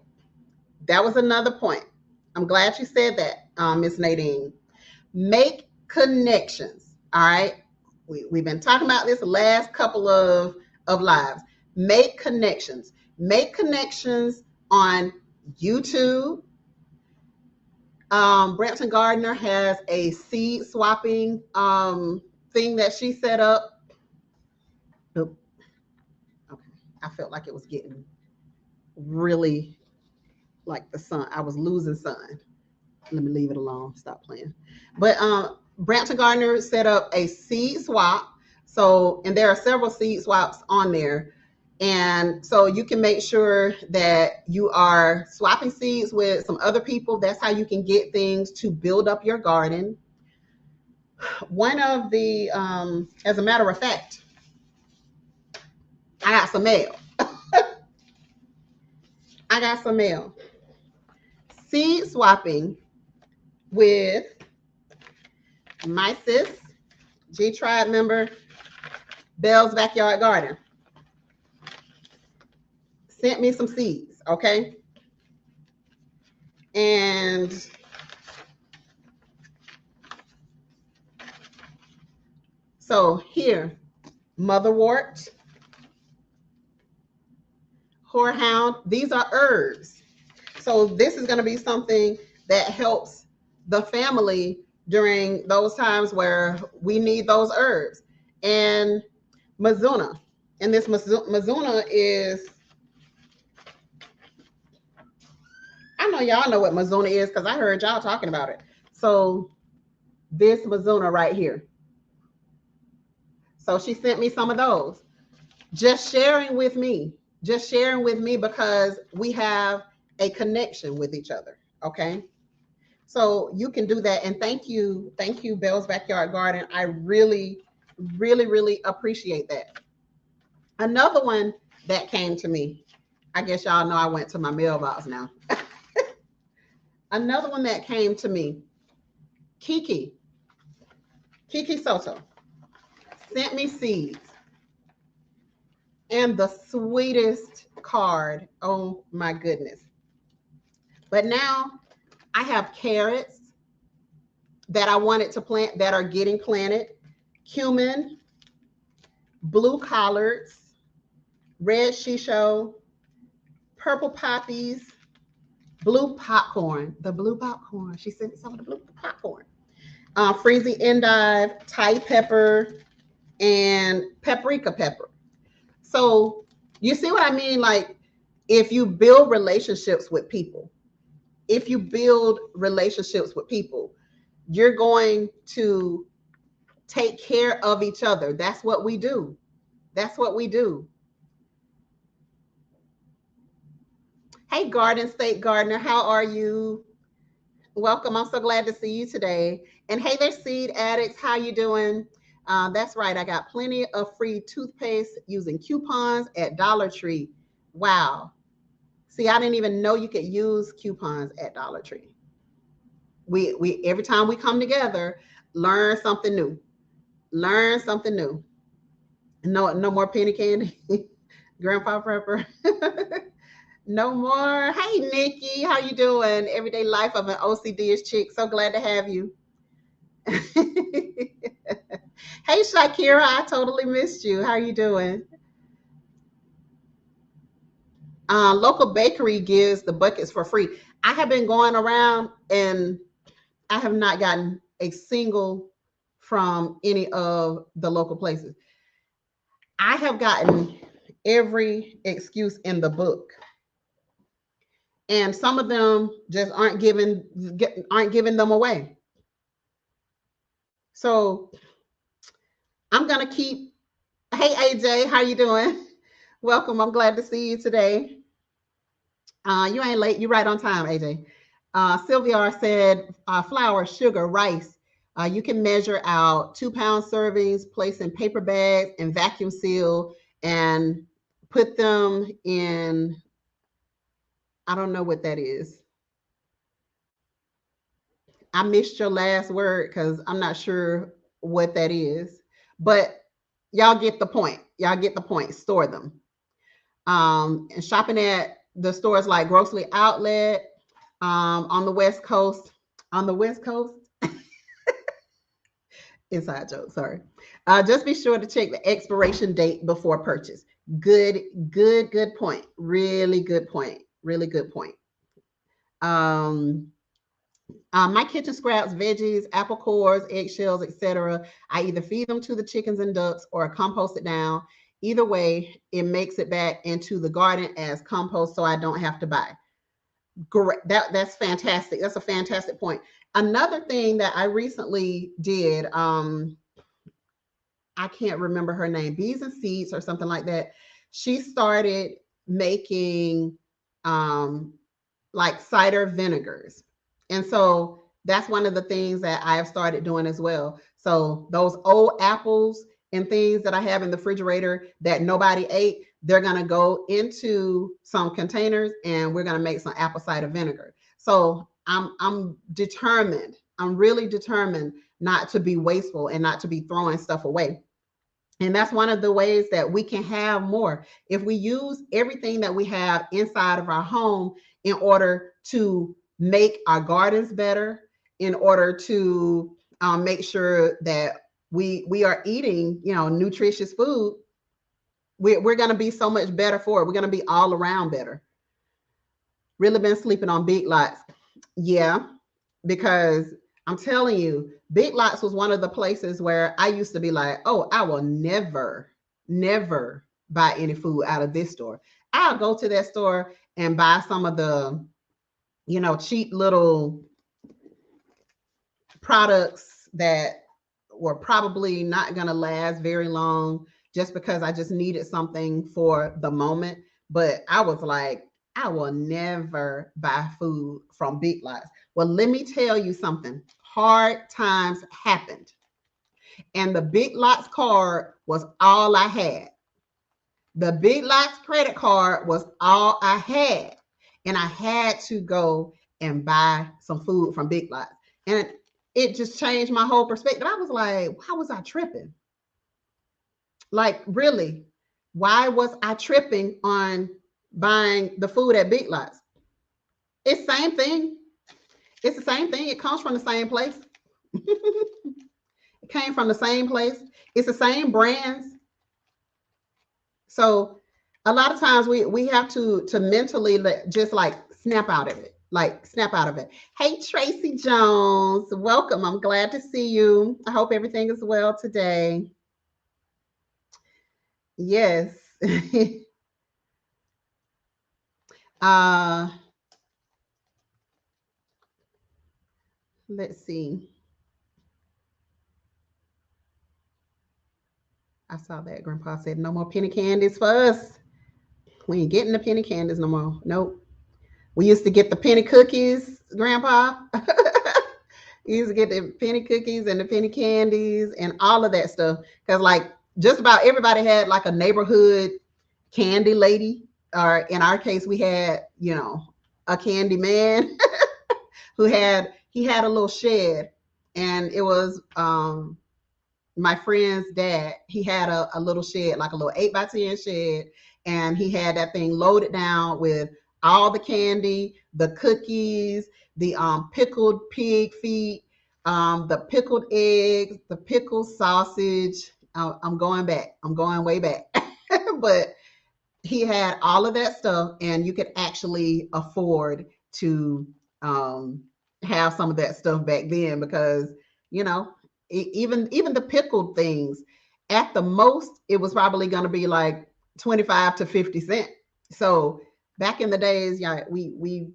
That was another point. I'm glad you said that, Miss Nadine. Make connections. All right. We've been talking about this the last couple of lives. Make connections. Make connections on YouTube. Brampton Gardner has a seed swapping thing that she set up. Oop. Okay. I felt like it was getting really like the sun. I was losing sun. Let me leave it alone. Stop playing. But Brampton Gardner set up a seed swap. So, and there are several seed swaps on there. And so you can make sure that you are swapping seeds with some other people. That's how you can get things to build up your garden. One of the, as a matter of fact, I got some mail. I got some mail. Seed swapping with my sis, G Tribe member, Belle's Backyard Garden. Sent me some seeds, okay? And so here, motherwort, horehound, these are herbs. So this is going to be something that helps the family during those times where we need those herbs. And Mizuna, and this Mizuna is, I know y'all know what Mizuna is because I heard y'all talking about it. So this Mizuna right here. So she sent me some of those. Just sharing with me because we have a connection with each other. Okay. So you can do that. And thank you, Belle's Backyard Garden. I really, really, really appreciate that. Another one that came to me, I guess y'all know I went to my mailbox now. Another one that came to me, Kiki Soto sent me seeds and the sweetest card. Oh my goodness. But now I have carrots that I wanted to plant that are getting planted, cumin, blue collards, red shisho, purple poppies, blue popcorn, the blue popcorn. She sent me some of the blue popcorn. Freezy endive, Thai pepper, and paprika pepper. So you see what I mean? Like, if you build relationships with people, you're going to take care of each other. That's what we do. That's what we do. Hey, Garden State Gardener, how are you? Welcome. I'm so glad to see you today. And hey there, Seed Addicts, how you doing? That's right. I got plenty of free toothpaste using coupons at Dollar Tree. Wow. See, I didn't even know you could use coupons at Dollar Tree. We every time we come together, learn something new. Learn something new. No more penny candy. Grandpa Prepper. No more. Hey, Nikki, how you doing? Everyday life of an OCD-ish chick. So glad to have you. Hey, Shakira, I totally missed you. How you doing? Local bakery gives the buckets for free. I have been going around and I have not gotten a single from any of the local places. I have gotten every excuse in the book, and some of them just aren't giving them away. So I'm gonna keep. Hey AJ, how you doing? Welcome. I'm glad to see you today. You ain't late. You're right on time, AJ. Sylvia said flour, sugar, rice. You can measure out 2 pound servings, place in paper bags and vacuum seal, and put them in. I don't know what that is. I missed your last word because I'm not sure what that is. But y'all get the point. Y'all get the point. Store them. And shopping at the stores like Grocery Outlet on the West Coast. On the West Coast, inside joke, sorry. Just be sure to check the expiration date before purchase. Good point. Really good point. Really good point. Um, my kitchen scraps, veggies, apple cores, eggshells, etc. I either feed them to the chickens and ducks or compost it down. Either way, it makes it back into the garden as compost, so I don't have to buy. Great. That's fantastic. That's a fantastic point. Another thing that I recently did, I can't remember her name, Bees and Seeds or something like that. She started making um, like cider vinegars. And so that's one of the things that I have started doing as well. So those old apples and things that I have in the refrigerator that nobody ate, they're going to go into some containers and we're going to make some apple cider vinegar. So I'm determined. I'm really determined not to be wasteful and not to be throwing stuff away. And that's one of the ways that we can have more. If we use everything that we have inside of our home in order to make our gardens better, in order to make sure that we are eating, nutritious food, we're going to be so much better for it. We're going to be all around better. Really been sleeping on big lots. Yeah, because I'm telling you, Big Lots was one of the places where I used to be like, oh, I will never buy any food out of this store. I'll go to that store and buy some of the, cheap little products that were probably not going to last very long just because I just needed something for the moment. But I was like, I will never buy food from Big Lots. Well, let me tell you something. Hard times happened. And the Big Lots card was all I had. The Big Lots credit card was all I had. And I had to go and buy some food from Big Lots. And it just changed my whole perspective. I was like, why was I tripping? Like, really, why was I tripping on buying the food at Big Lots? It's the same thing. It's the same thing. It comes from the same place. It came from the same place. It's the same brands. So a lot of times we have to mentally just like snap out of it. Like snap out of it. Hey Tracy Jones, welcome. I'm glad to see you. I hope everything is well today. Yes. uh let's see. I saw that. Grandpa said, no more penny candies for us. We ain't getting the penny candies no more. Nope. We used to get the penny cookies, Grandpa. We used to get the penny cookies and the penny candies and all of that stuff. Because, like, just about everybody had like a neighborhood candy lady. Or in our case, we had, a candy man he had a little shed, and it was my friend's dad. He had a little shed, like a little 8x10 shed, and he had that thing loaded down with all the candy, the cookies, the pickled pig feet, the pickled eggs, the pickled sausage. I'm going back. I'm going way back. But he had all of that stuff, and you could actually afford to have some of that stuff back then, because even the pickled things, at the most it was probably going to be like 25 to 50 cents. So back in the days, yeah, we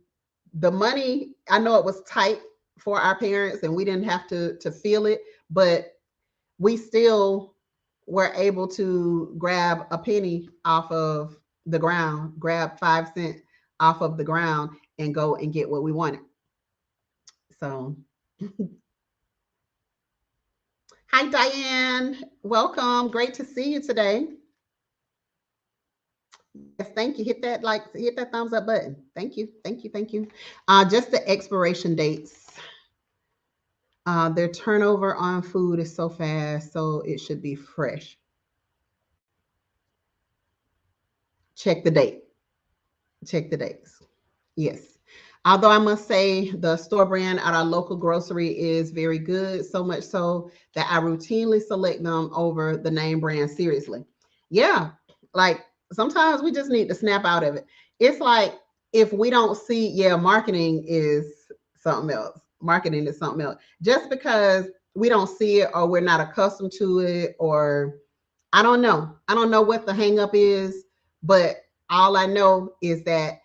the money, I know it was tight for our parents and we didn't have to feel it, but we still were able to grab a penny off of the ground, grab 5 cents off of the ground, and go and get what we wanted. So, hi Diane, welcome. Great to see you today. Yes, thank you. Hit that thumbs up button. Thank you, thank you, thank you. Just the expiration dates. Their turnover on food is so fast, so it should be fresh. Check the date. Check the dates. Yes. Although I must say the store brand at our local grocery is very good, so much so that I routinely select them over the name brand seriously. Yeah, like sometimes we just need to snap out of it. It's like if we don't see, yeah, marketing is something else. Marketing is something else. Just because we don't see it or we're not accustomed to it, or I don't know. I don't know what the hang up is, but all I know is that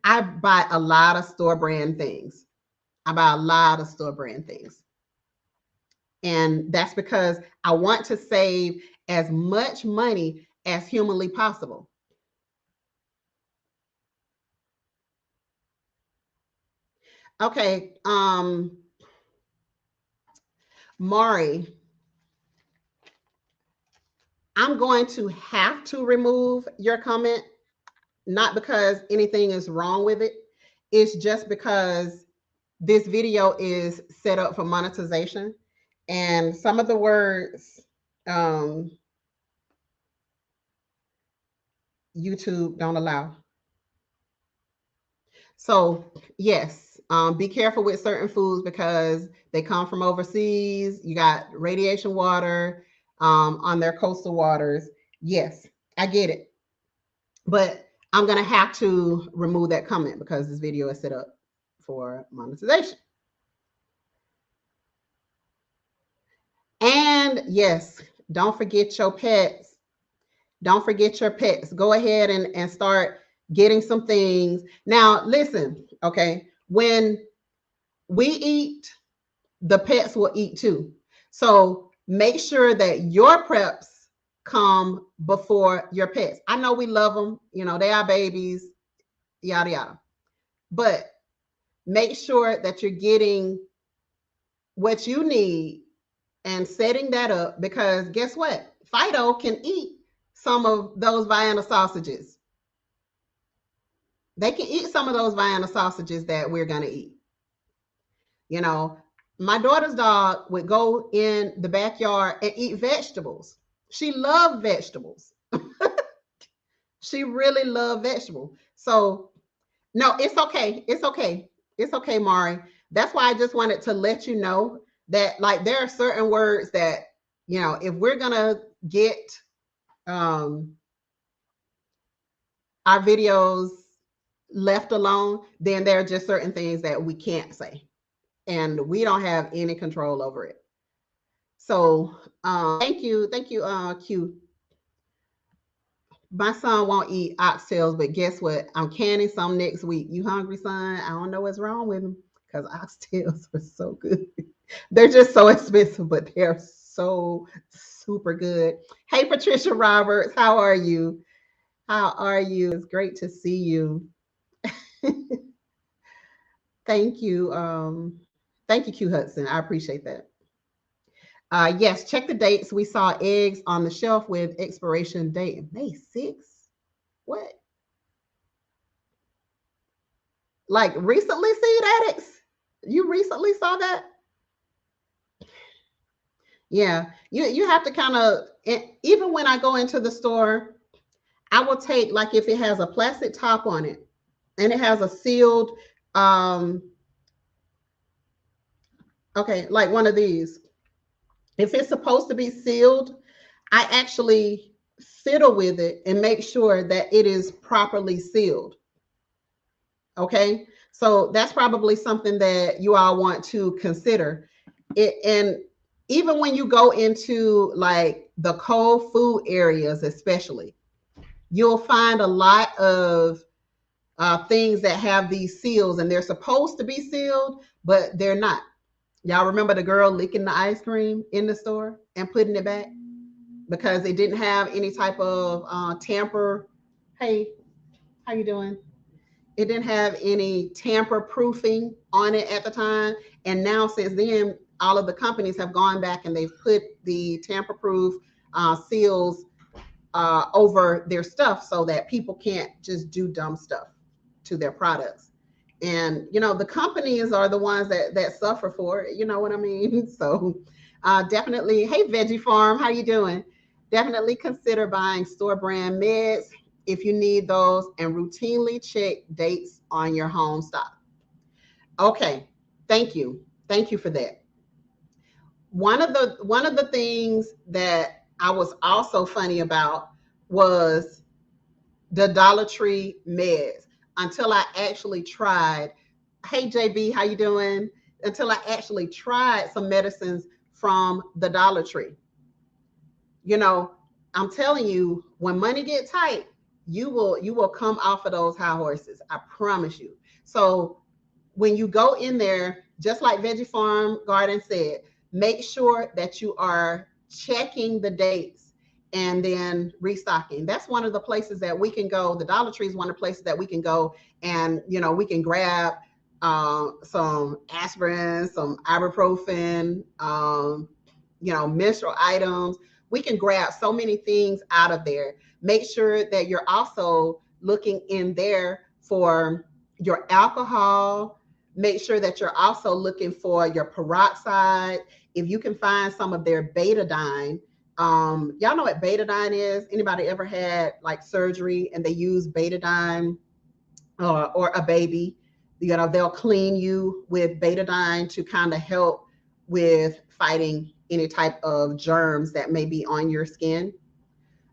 I buy a lot of store brand things. I buy a lot of store brand things. And that's because I want to save as much money as humanly possible. Okay, Mari, I'm going to have to remove your comment, not because anything is wrong with it. It's just because this video is set up for monetization, and some of the words YouTube don't allow. So yes, be careful with certain foods because they come from overseas. You got radiation water on their coastal waters. Yes, I get it, but I'm gonna have to remove that comment because this video is set up for monetization. And yes, don't forget your pets. Don't forget your pets. Go ahead and start getting some things. Now, listen, okay, when we eat, the pets will eat too. So make sure that your preps come before your pets. I know we love them, they are babies, yada, yada. But make sure that you're getting what you need and setting that up, because guess what? Fido can eat some of those Vienna sausages. They can eat some of those Vienna sausages that we're going to eat. My daughter's dog would go in the backyard and eat vegetables. She loved vegetables. She really loved vegetables. So, no, it's okay. It's okay. It's okay, Mari. That's why I just wanted to let you know that, like, there are certain words that, if we're going to get our videos left alone, then there are just certain things that we can't say. And we don't have any control over it. So thank you, Q. My son won't eat oxtails, but guess what? I'm canning some next week. You hungry, son? I don't know what's wrong with him because oxtails are so good. They're just so expensive, but they're so super good. Hey, Patricia Roberts, how are you? How are you? It's great to see you. Thank you. Thank you, Q Hudson. I appreciate that. Yes, check the dates. We saw eggs on the shelf with expiration date May 6th. What? Like recently, Seed Addicts? You recently saw that? Yeah. You have to kind of, even when I go into the store, I will take, like, if it has a plastic top on it and it has a sealed, um, okay, like one of these. If it's supposed to be sealed, I actually fiddle with it and make sure that it is properly sealed. Okay. So that's probably something that you all want to consider. And even when you go into like the cold food areas, especially, you'll find a lot of things that have these seals and they're supposed to be sealed, but they're not. Y'all remember the girl licking the ice cream in the store and putting it back because it didn't have any type of tamper. Hey, how you doing? It didn't have any tamper proofing on it at the time. And now since then, all of the companies have gone back and they've put the tamper proof seals over their stuff so that people can't just do dumb stuff to their products. And the companies are the ones that suffer for it. You know what I mean? So definitely, hey, Veggie Farm, how you doing? Definitely consider buying store brand meds if you need those, and routinely check dates on your home stock. Okay, thank you for that. One of the things that I was also funny about was the Dollar Tree meds until I actually tried. Hey JB, how you doing? Until I actually tried some medicines from the Dollar Tree. You know, I'm telling you, when money get tight, you will come off of those high horses. I promise you. So when you go in there, just like Veggie Farm Garden said, make sure that you are checking the dates and then restocking. That's one of the places that we can go. The Dollar Tree is one of the places that we can go, and we can grab some aspirin, some ibuprofen, menstrual items. We can grab so many things out of there. Make sure that you're also looking in there for your alcohol. Make sure that you're also looking for your peroxide. If you can find some of their betadine, y'all know what betadine is? Anybody ever had like surgery and they use betadine or a baby? They'll clean you with betadine to kind of help with fighting any type of germs that may be on your skin.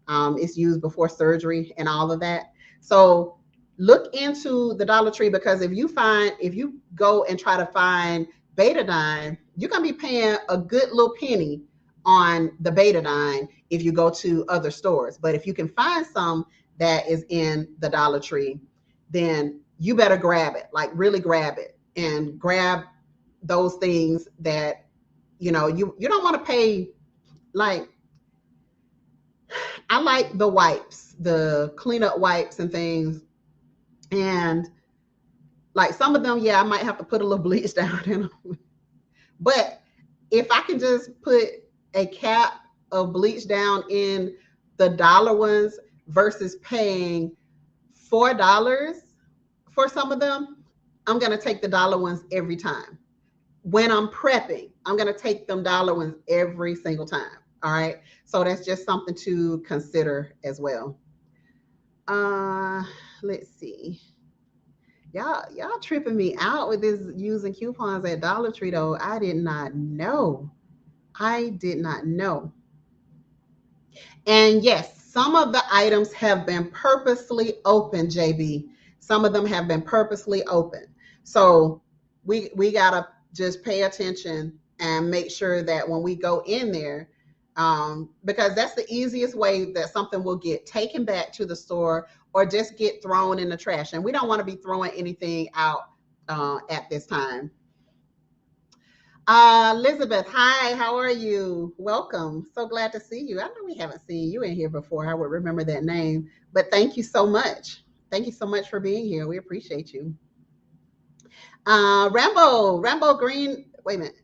It's used before surgery and all of that. So look into the Dollar Tree, because if you go and try to find betadine, you're gonna be paying a good little penny on the betadine if you go to other stores. But if you can find some that is in the Dollar Tree, then you better grab it, like really grab it, and grab those things that you don't want to pay. Like, I like the wipes, the cleanup wipes and things. And like some of them, yeah, I might have to put a little bleach down in them. But if I can just put a cap of bleach down in the dollar ones versus paying $4 for some of them, I'm going to take the dollar ones every time. When I'm prepping, I'm going to take them dollar ones every single time. All right. So that's just something to consider as well. Let's see. Y'all tripping me out with this using coupons at Dollar Tree though. I did not know. I did not know. And yes, some of the items have been purposely open, JB. Some of them have been purposely open. So we gotta just pay attention and make sure that when we go in there, because that's the easiest way that something will get taken back to the store or just get thrown in the trash. And we don't want to be throwing anything out at this time. Elizabeth, hi, how are you? Welcome. So glad to see you. I know we haven't seen you in here before. I would remember that name, but thank you so much. Thank you so much for being here. We appreciate you. Rambo Green. Wait a minute.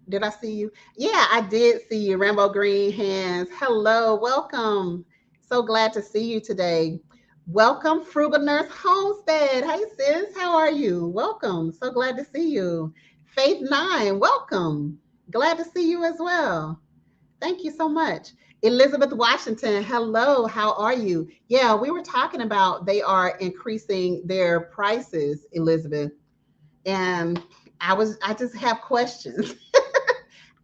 Did I see you? Yeah, I did see you. Rambo Green Hands. Hello, welcome. So glad to see you today. Welcome, Frugal Nurse Homestead. Hey, sis, how are you? Welcome. So glad to see you. Faith Nine, welcome. Glad to see you as well. Thank you so much. Elizabeth Washington, hello, how are you? Yeah, we were talking about they are increasing their prices, Elizabeth. And I just have questions.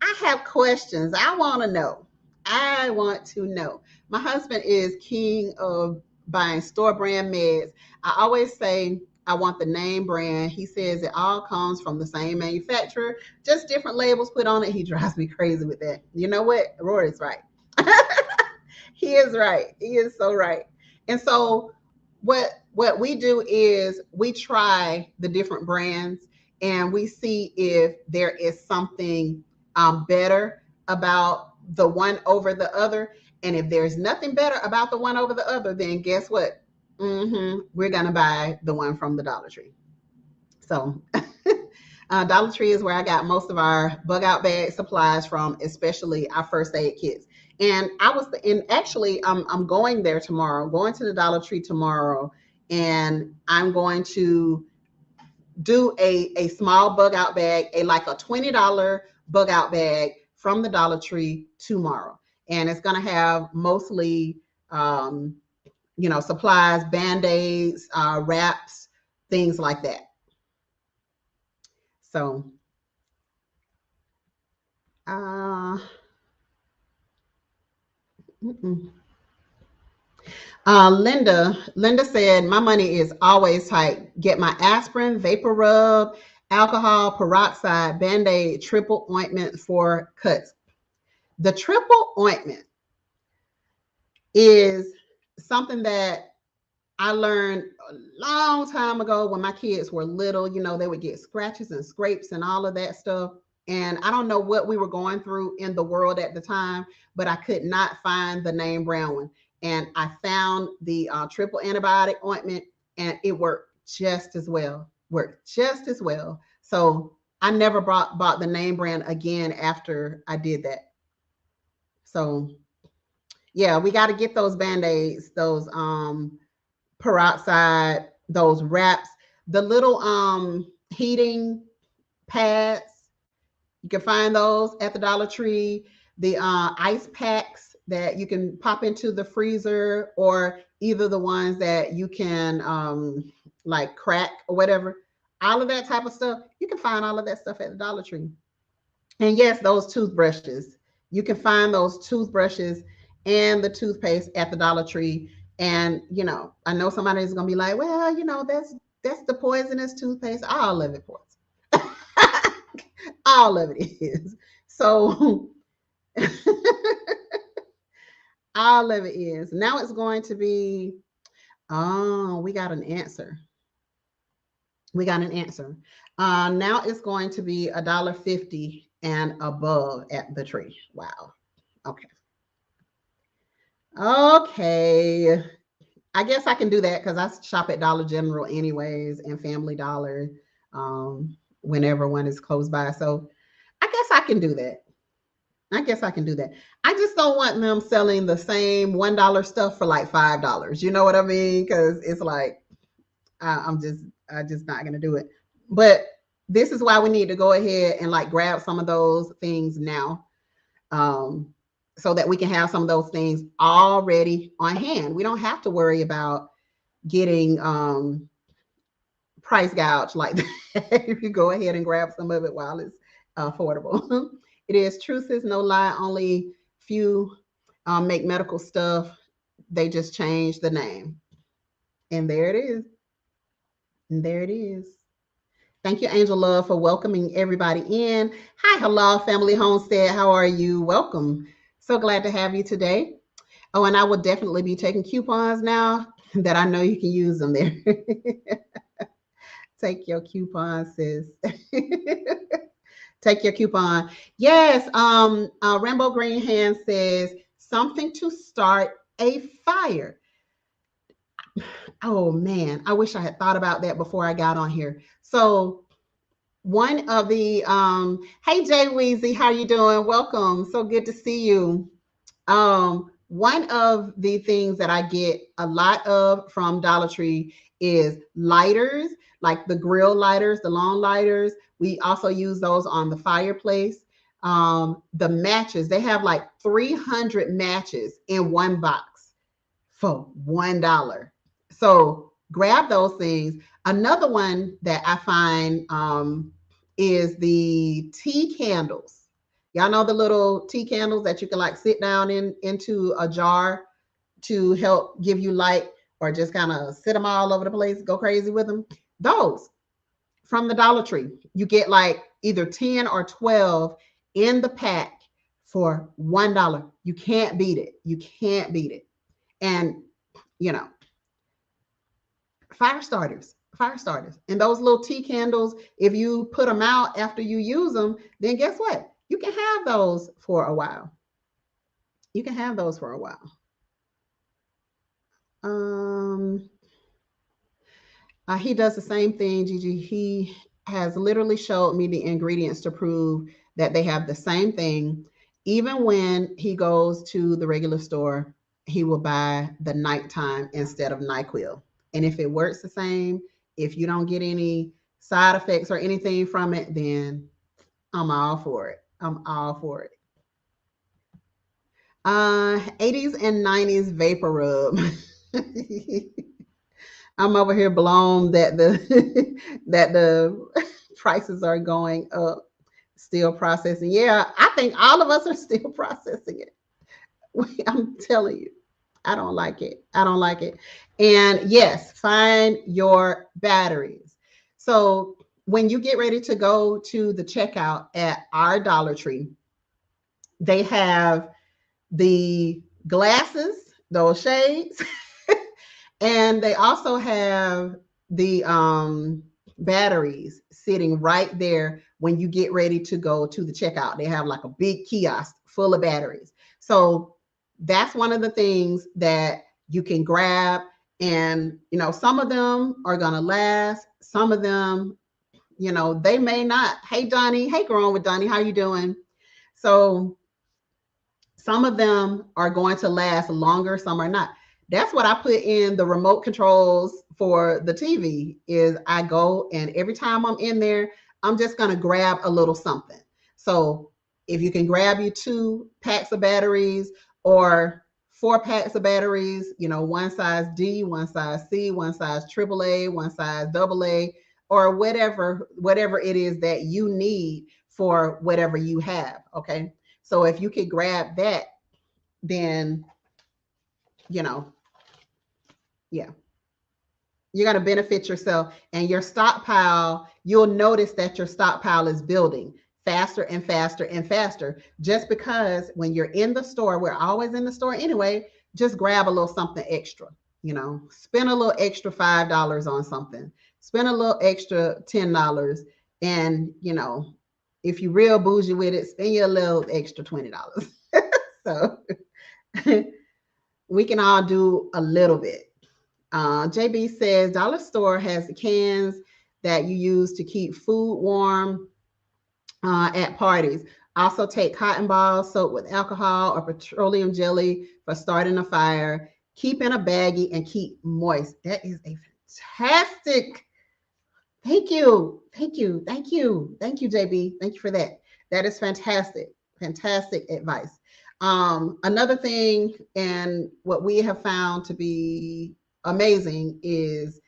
I have questions. I want to know. I want to know. My husband is king of buying store brand meds. I always say I want the name brand. He says it all comes from the same manufacturer, just different labels put on it. He drives me crazy with that. You know what? Rory's right. He is right. He is so right. And so what we do is we try the different brands and we see if there is something better about the one over the other. And if there's nothing better about the one over the other, then guess what? We're going to buy the one from the Dollar Tree. So Dollar Tree is where I got most of our bug out bag supplies from, especially our first aid kits. And actually I'm going there tomorrow, going to the Dollar Tree tomorrow, and I'm going to do a small bug out bag, like a $20 bug out bag from the Dollar Tree tomorrow. And it's going to have mostly, supplies, Band-Aids, wraps, things like that. So, uh, Linda said, my money is always tight. Get my aspirin, vapor rub, alcohol, peroxide, Band-Aid, triple ointment for cuts. The triple ointment is something that I learned a long time ago when my kids were little. They would get scratches and scrapes and all of that stuff. And I don't know what we were going through in the world at the time, but I could not find the name brand one. And I found the triple antibiotic ointment, and it worked just as well. So I never bought the name brand again after I did that. So yeah, we got to get those Band-Aids, those peroxide, those wraps, the little heating pads. You can find those at the Dollar Tree. The ice packs that you can pop into the freezer, or either the ones that you can like crack or whatever. All of that type of stuff, you can find all of that stuff at the Dollar Tree. And yes, those toothbrushes. You can find those toothbrushes and the toothpaste at the Dollar Tree. And I know somebody's gonna be like, well, that's the poisonous toothpaste. All of it poison. All of it is. So all of it is. Now it's going to be, oh, we got an answer. Now it's going to be $1.50 and above at the tree. Wow. Okay. Okay. I guess I can do that because I shop at Dollar General anyways, and Family Dollar whenever one is close by. So I guess I can do that. I just don't want them selling the same $1 stuff for like $5. You know what I mean? Because it's like I'm just not gonna do it. But this is why we need to go ahead and like grab some of those things now, so that we can have some of those things already on hand. We don't have to worry about getting price gouge like that. If you go ahead and grab some of it while it's affordable. It is truth is no lie. Only few make medical stuff. They just change the name. And there it is. Thank you, Angel Love, for welcoming everybody in. Hi, hello, Family Homestead. How are you? Welcome. So glad to have you today. Oh, and I will definitely be taking coupons now that I know you can use them there. Take your coupons, sis. Take your coupon. Yes. Rainbow Green Hand says something to start a fire. Oh man, I wish I had thought about that before I got on here. So one of the hey Jay Weezy, how you doing? Welcome. So good to see you. One of the things that I get a lot of from Dollar Tree is lighters, like the grill lighters, the long lighters. We also use those on the fireplace. The matches, they have like 300 matches in one box for $1. So grab those things. Another one that I find is the tea candles. Y'all know the little tea candles that you can like sit down into a jar to help give you light, or just kind of sit them all over the place, go crazy with them. Those from the Dollar Tree. You get like either 10 or 12 in the pack for $1. You can't beat it. You can't beat it. And you know, fire starters. And those little tea candles, if you put them out after you use them, then guess what? You can have those for a while. You can have those for a while. He does the same thing, Gigi. He has literally showed me the ingredients to prove that they have the same thing. Even when he goes to the regular store, he will buy the nighttime instead of NyQuil. And if it works the same, if you don't get any side effects or anything from it, then I'm all for it. I'm all for it. 80s and 90s vapor rub. I'm over here blown that the that the prices are going up. Still processing. Yeah, I think all of us are still processing it. I'm telling you, I don't like it. I don't like it. And yes, find your batteries. So when you get ready to go to the checkout at our Dollar Tree, they have the glasses, those shades, and they also have the batteries sitting right there when you get ready to go to the checkout. They have like a big kiosk full of batteries. So that's one of the things that you can grab. And, some of them are going to last. Some of them, they may not. Hey, Donnie. Hey, Growing with Donnie. How you doing? So some of them are going to last longer. Some are not. That's what I put in the remote controls for the TV is I go, and every time I'm in there, I'm just going to grab a little something. So if you can grab you 2 packs of batteries or 4 packs of batteries, one size D, one size C, one size AAA, one size AA, or whatever it is that you need for whatever you have. Okay. So if you could grab that, then, yeah, you're going to benefit yourself and your stockpile. You'll notice that your stockpile is building faster and faster and faster, just because when you're in the store, we're always in the store anyway, just grab a little something extra, spend a little extra $5 on something, spend a little extra $10. And, if you real bougie with it, spend your little extra $20. So we can all do a little bit. JB says Dollar Store has the cans that you use to keep food warm at parties. Also take cotton balls soaked with alcohol or petroleum jelly for starting a fire. Keep in a baggie and keep moist. That is a fantastic. Thank you. Thank you. Thank you. Thank you, JB. Thank you for that. That is fantastic. Fantastic advice. Another thing, and what we have found to be amazing, is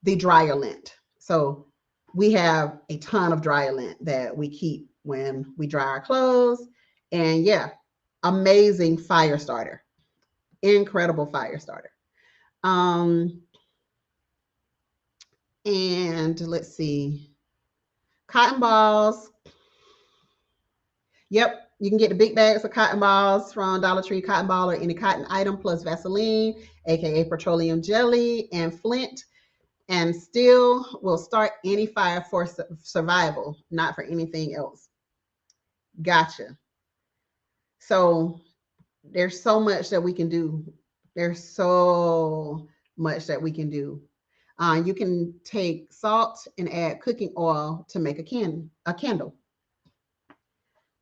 the dryer lint. So we have a ton of dryer lint that we keep when we dry our clothes. And yeah, amazing fire starter. Incredible fire starter. And let's see. Cotton balls. Yep, you can get the big bags of cotton balls from Dollar Tree. Cotton ball or any cotton item plus Vaseline, aka petroleum jelly, and Flint, and still will start any fire for survival, not for anything else. Gotcha. So there's so much that we can do. There's so much that we can do. You can take salt and add cooking oil to make a candle.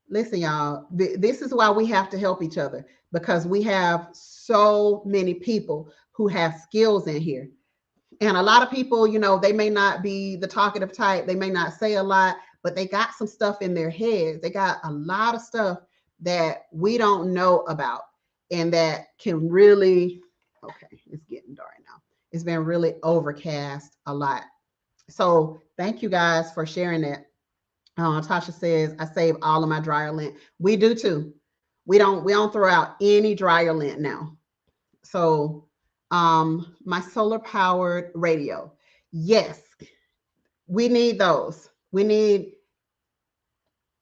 Listen, y'all, this is why we have to help each other, because we have so many people who have skills in here. And a lot of people, they may not be the talkative type, they may not say a lot, but they got some stuff in their heads. They got a lot of stuff that we don't know about and that can really, okay, it's getting dark now. It's been really overcast a lot. So thank you guys for sharing that. Tasha says, I save all of my dryer lint. We do too. We don't throw out any dryer lint now. So my solar powered radio. Yes, we need those. We need,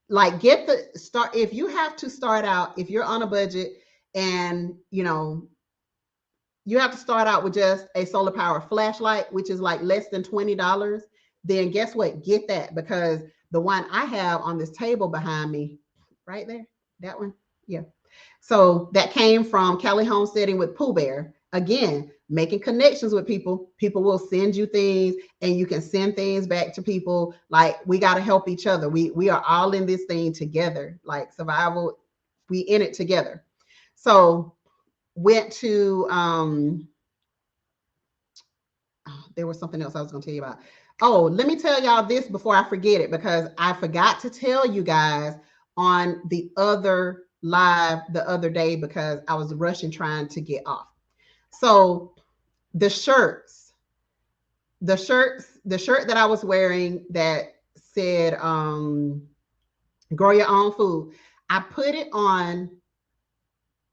like, get the start. If you have to start out, if you're on a budget and you have to start out with just a solar powered flashlight, which is like less than $20, then guess what? Get that, because the one I have on this table behind me, right there, that one, yeah. So that came from Cali Homesteading with Pooh Bear. Again, making connections with people. People will send you things and you can send things back to people. Like, we got to help each other. We are all in this thing together, like survival. We in it together. So went to, there was something else I was going to tell you about. Oh, let me tell y'all this before I forget it, because I forgot to tell you guys on the other live the other day because I was rushing trying to get off. So the shirt that I was wearing that said grow your own food, I put it on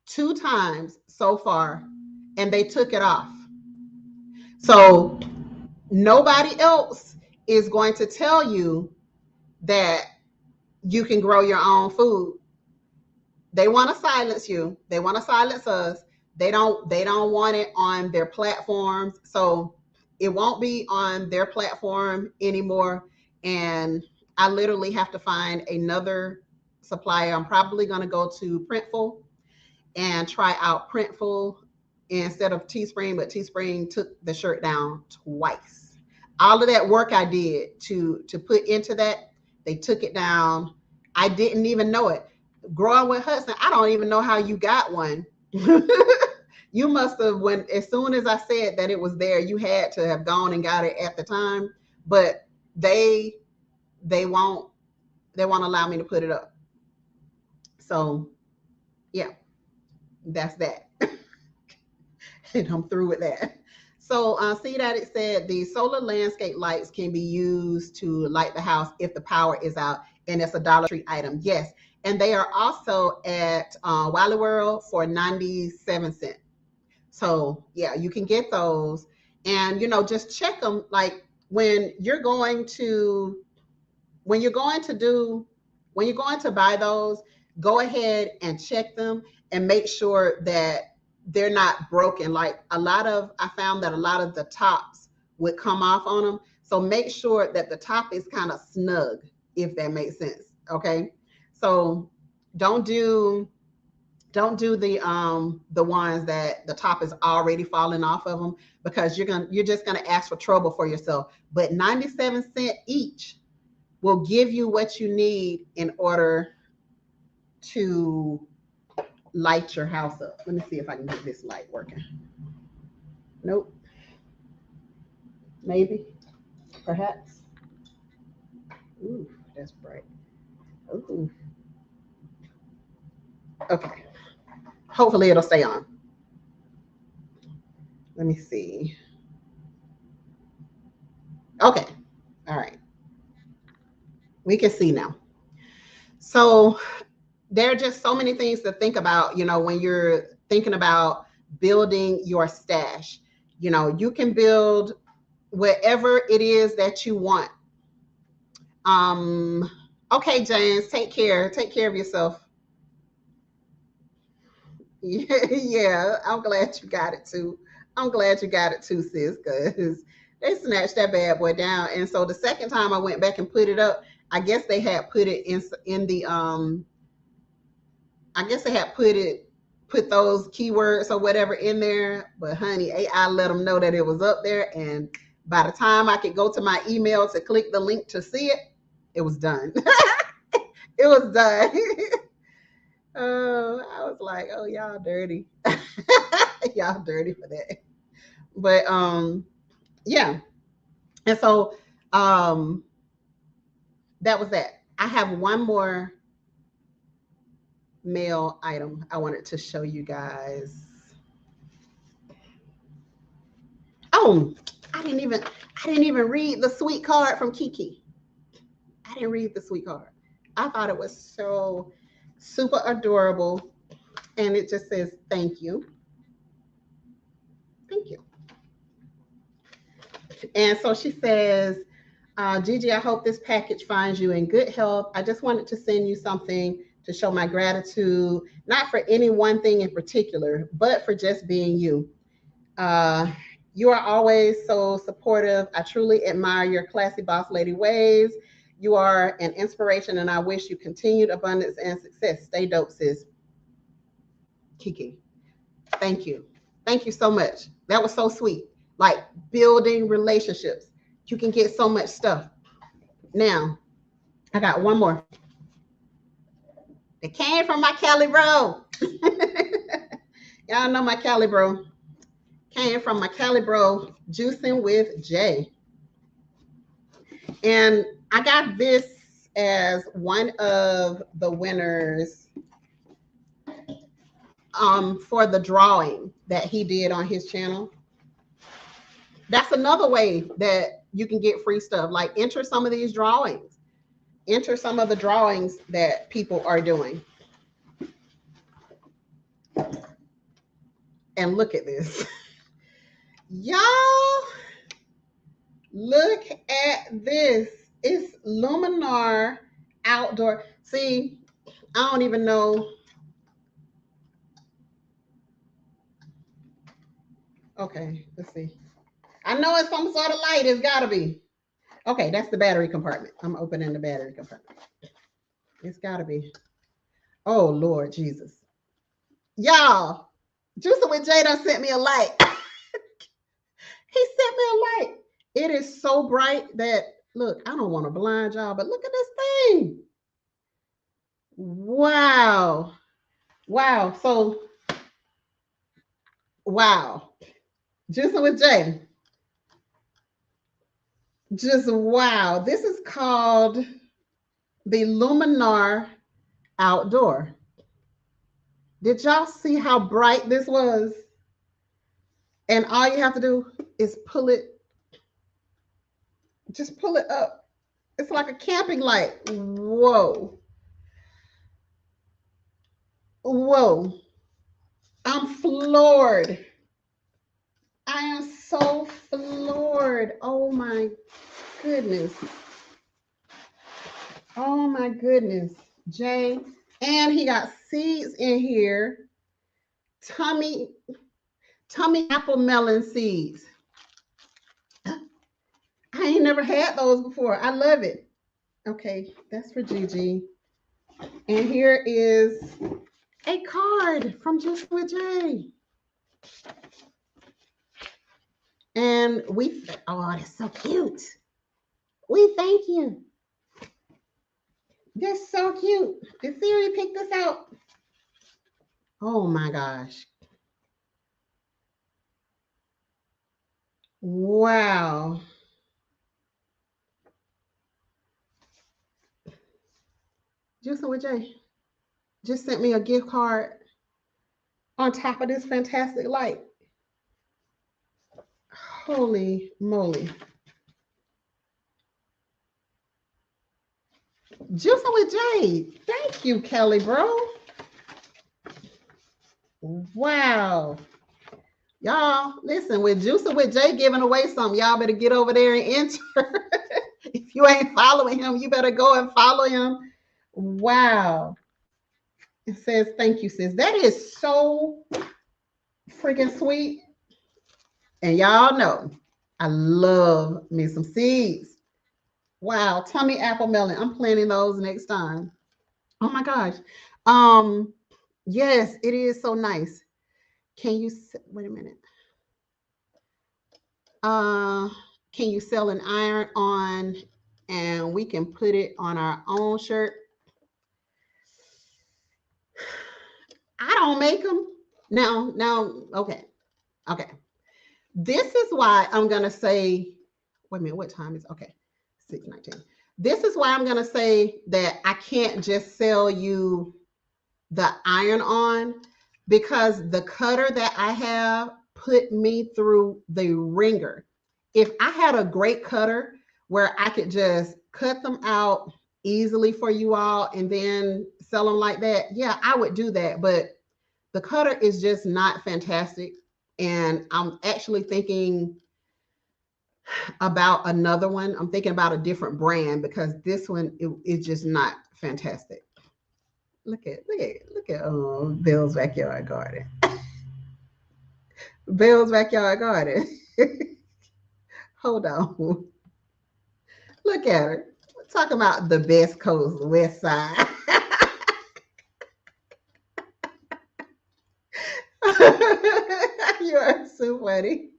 2 times so far and they took it off. So nobody else is going to tell you that you can grow your own food. They want to silence you. They want to silence us. They don't want it on their platforms. So it won't be on their platform anymore. And I literally have to find another supplier. I'm probably going to go to Printful and try out Printful instead of Teespring, but Teespring took the shirt down twice. All of that work I did to put into that, they took it down. I didn't even know it. Growing with Hudson, I don't even know how you got one. You must have, when as soon as I said that it was there, you had to have gone and got it at the time. But they won't allow me to put it up. So yeah, that's that. And I'm through with that. So see that it said the solar landscape lights can be used to light the house if the power is out, and it's a Dollar Tree item. Yes, and they are also at Wally World for 97 cents. So yeah, you can get those, and just check them. Like when you're going to buy those, go ahead and check them and make sure that they're not broken. Like I found that a lot of the tops would come off on them. So make sure that the top is kind of snug, if that makes sense. Okay. So don't do the ones that the top is already falling off of them, because you're just gonna ask for trouble for yourself. But 97 cents each will give you what you need in order to light your house up. Let me see if I can get this light working. Nope. Maybe. Perhaps. Ooh, that's bright. Ooh. Okay. Hopefully it'll stay on. Let me see. Okay. All right. We can see now. So there are just so many things to think about, when you're thinking about building your stash. You can build whatever it is that you want. Okay, James, take care of yourself. Yeah, I'm glad you got it too. Sis, because they snatched that bad boy down. And so the second time I went back and put it up, I guess they had put it in the I guess they had put those keywords or whatever in there, but honey, AI let them know that it was up there, and by the time I could go to my email to click the link to see it, it was done. It was done. Oh, I was like, oh, y'all dirty. Y'all dirty for that. But yeah. And so that was that. I have one more mail item I wanted to show you guys. Oh, I didn't even read the sweet card from Kiki. I didn't read the sweet card. I thought it was so super adorable. And it just says, thank you. Thank you. And so she says, Gigi, I hope this package finds you in good health. I just wanted to send you something to show my gratitude, not for any one thing in particular, but for just being you. You are always so supportive. I truly admire your classy boss lady ways. You are an inspiration, and I wish you continued abundance and success. Stay dope, sis. Kiki, thank you. Thank you so much. That was so sweet. Like building relationships. You can get so much stuff. Now, I got one more. It came from my Cali Bro. Y'all know my Cali Bro. Came from my Cali Bro, Juicing with Jay. And I got this as one of the winners for the drawing that he did on his channel. That's another way that you can get free stuff. Like enter some of these drawings. Enter some of the drawings that people are doing. And look at this. Y'all, look at this. It's Luminar Outdoor. See, I don't even know. Okay, let's see. I know it's some sort of light. It's got to be. Okay, that's the battery compartment. I'm opening the battery compartment. It's got to be. Oh, Lord Jesus. Y'all, Juicer with Jay done sent me a light. He sent me a light. It is so bright that, look, I don't want to blind y'all, but look at this thing. Wow. Wow. So, wow. Juicer with Jay. Just wow. This is called the Luminar Outdoor. Did y'all see how bright this was? And all you have to do is pull it. Just pull it up. It's like a camping light. Whoa. Whoa. I'm floored. I am so floored. Oh my goodness. Oh my goodness. Jay. And he got seeds in here. Tummy apple melon seeds. I ain't never had those before. I love it. Okay, that's for Gigi. And here is a card from Just with Jay. And oh, that's so cute. We thank you. That's so cute. Did Siri pick this out? Oh my gosh. Wow. Juicing with Jay just sent me a gift card on top of this fantastic light. Holy moly. Juicing with Jay. Thank you, Cali Bro. Wow. Y'all, listen, with Juicing with Jay giving away something, y'all better get over there and enter. If you ain't following him, you better go and follow him. Wow. It says, thank you, sis. That is so freaking sweet. And y'all know, I love me some seeds. Wow, tummy apple melon. I'm planting those next time. Oh my gosh. Yes, it is so nice. Can you wait a minute? Uh, can you sell an iron on and we can put it on our own shirt? I don't make them. Now, okay, okay. This is why I'm gonna say, wait a minute, what time is okay? 6:19. This is why I'm gonna say that I can't just sell you the iron on because the cutter that I have put me through the ringer. If I had a great cutter where I could just cut them out easily for you all and then sell them like that, yeah, I would do that. But the cutter is just not fantastic. And I'm actually thinking about another one. I'm thinking about a different brand because this one is just not fantastic. Look at Bill's backyard garden. Bill's backyard garden. Hold on. Look at her. Talking about the best coast, west side. You are so funny.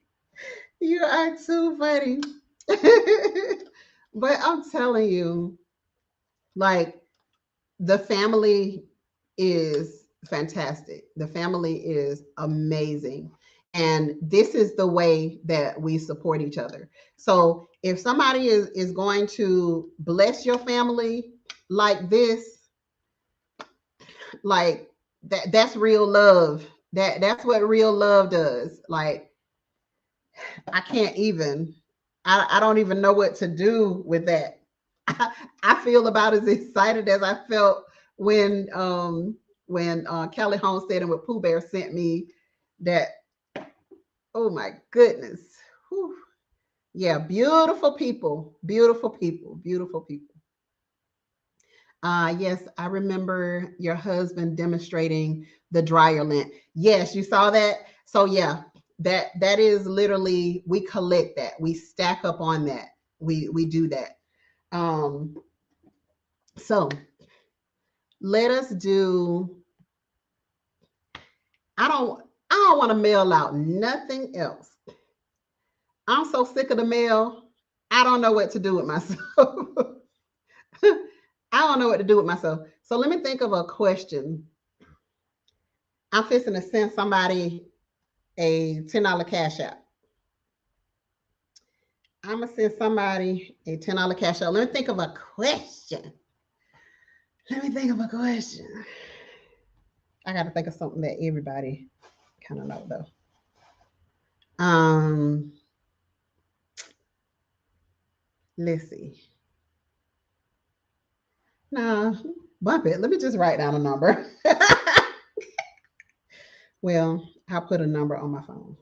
You are too funny. But I'm telling you, like, the family is fantastic. The family is amazing. And this is the way that we support each other. So if somebody is going to bless your family like this, like that's real love. That's what real love does. Like I can't even I don't even know what to do with that. I feel about as excited as I felt when Cali Homestead and with Pooh Bear sent me that. Oh my goodness. Whew. Yeah, beautiful people, beautiful people, beautiful people. Yes, I remember your husband demonstrating the dryer lint. Yes, you saw that. So yeah, that is literally we collect that. We stack up on that. We do that. Um, so let us do. I don't want to mail out nothing else. I'm so sick of the mail. I don't know what to do with myself. I don't know what to do with myself. So let me think of a question. I'm fixing to send somebody a $10 cash out. I'm gonna send somebody a $10 cash out. Let me think of a question. Let me think of a question. I got to think of something that everybody kind of know though. Um, let's see. No, bump it. Let me just write down a number. Well, I'll put a number on my phone.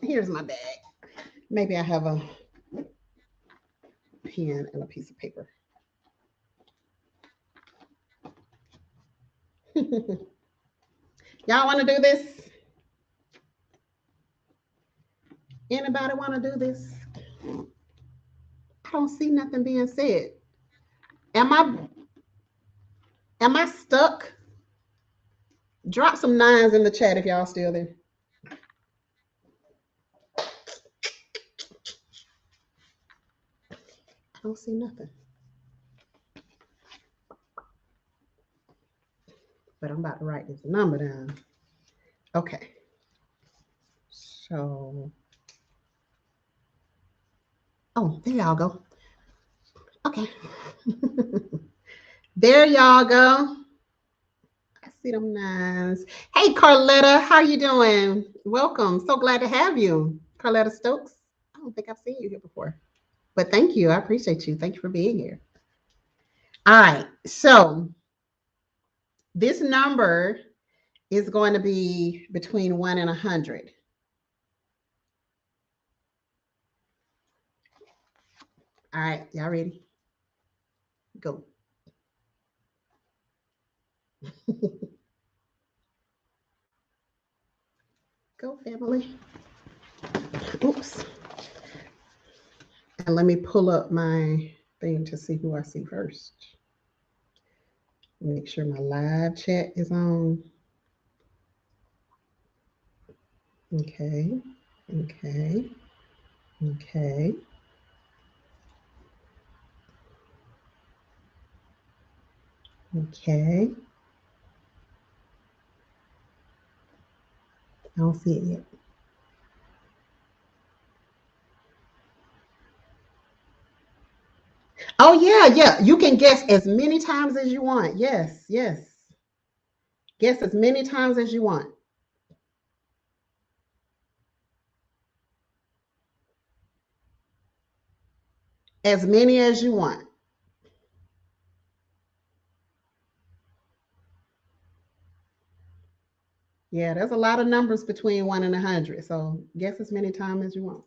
Here's my bag. Maybe I have a pen and a piece of paper. Y'all want to do this? Anybody want to do this? I don't see nothing being said. Am I stuck? Drop some nines in the chat if y'all still there. I don't see nothing. But I'm about to write this number down. Okay. So, oh, there y'all go. Okay. There y'all go. I see them nines. Hey, Carletta, how you doing? Welcome. So glad to have you. Carletta Stokes. I don't think I've seen you here before. But thank you. I appreciate you. Thank you for being here. All right. So this number is going to be between 1 and 100. All right. Y'all ready? Go. Go, family. Oops. And let me pull up my thing to see who I see first. Make sure my live chat is on. Okay. Okay. Okay. Okay. I don't see it yet. Oh yeah, yeah. You can guess as many times as you want. Yes, yes. Guess as many times as you want. As many as you want. Yeah, there's a lot of numbers between 1 and 100. So guess as many times as you want.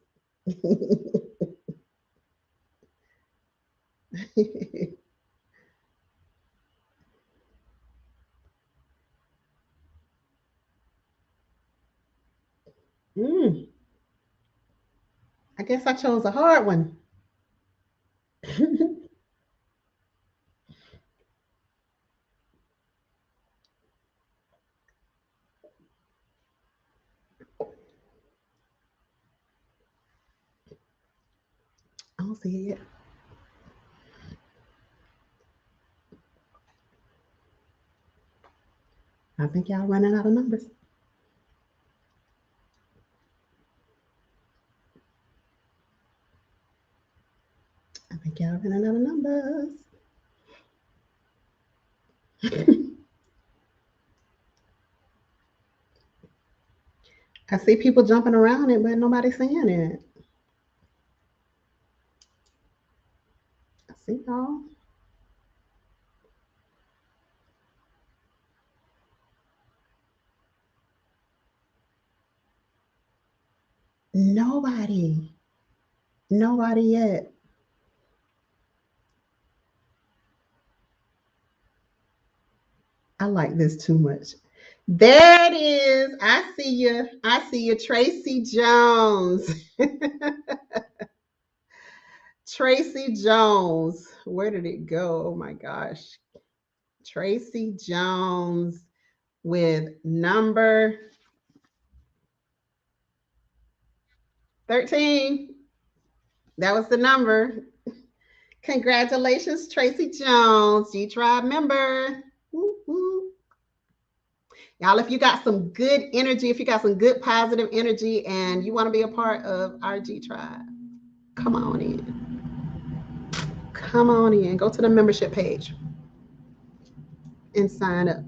mm, I guess I chose a hard one. I don't see it yet. I think y'all running out of numbers. I think y'all running out of numbers. I see people jumping around it, but nobody's saying it. I see y'all. Nobody. Nobody yet. I like this too much. There it is. I see you. I see you, Tracy Jones. Tracy Jones. Where did it go? Oh my gosh. Tracy Jones with number 13. That was the number. Congratulations, Tracy Jones. G Tribe member. Woo, woo. Y'all, if you got some good energy, if you got some good positive energy and you want to be a part of our G Tribe, come on in. Come on in. Go to the membership page and sign up.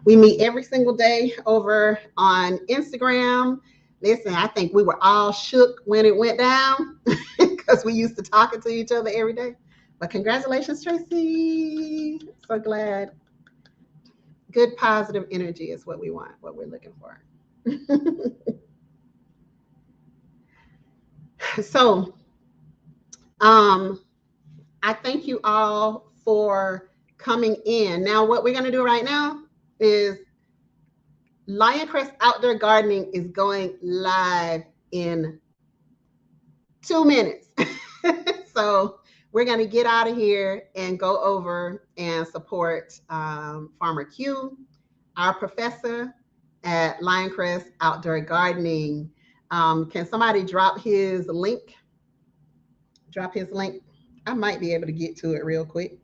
We meet every single day over on Instagram. Listen, I think we were all shook when it went down because we used to talking to each other every day. But congratulations, Tracy. So glad. Good positive energy is what we want, what we're looking for. So, I thank you all for coming in. Now, what we're going to do right now is Lioncrest Outdoor Gardening is going live in 2 minutes. So we're going to get out of here and go over and support Farmer Q, our professor at Lioncrest Outdoor Gardening. Can somebody drop his link? Drop his link. I might be able to get to it real quick.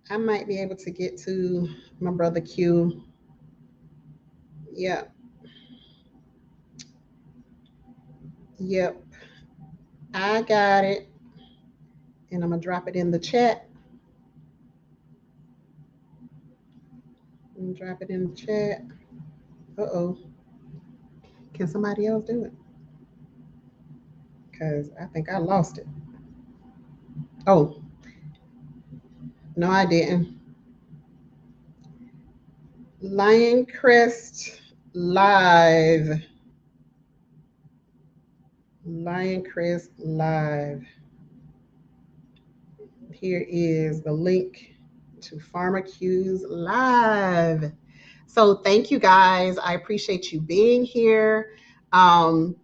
I might be able to get to my brother Q. Yep. Yep. I got it. And I'm going to drop it in the chat. Drop it in the chat. Uh-oh. Can somebody else do it? Because I think I lost it. Oh. No, I didn't. Lioncrest Live. Lioncrest Live. Here is the link to Farmer Q's Live. So thank you guys. I appreciate you being here. On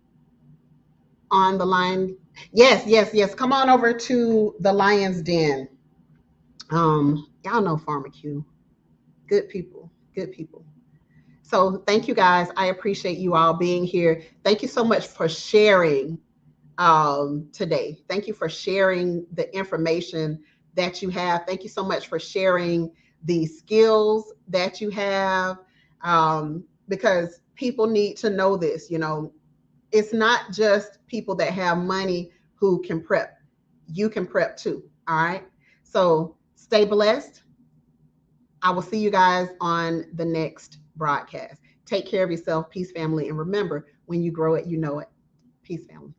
the line. Yes, yes, yes. Come on over to the Lion's Den. Y'all know Pharma Q. Good people. Good people. So thank you guys. I appreciate you all being here. Thank you so much for sharing today. Thank you for sharing the information that you have. Thank you so much for sharing the skills that you have, because people need to know this. You know, it's not just people that have money who can prep. You can prep too. All right. So stay blessed. I will see you guys on the next broadcast. Take care of yourself. Peace, family. And remember, when you grow it, you know it. Peace, family.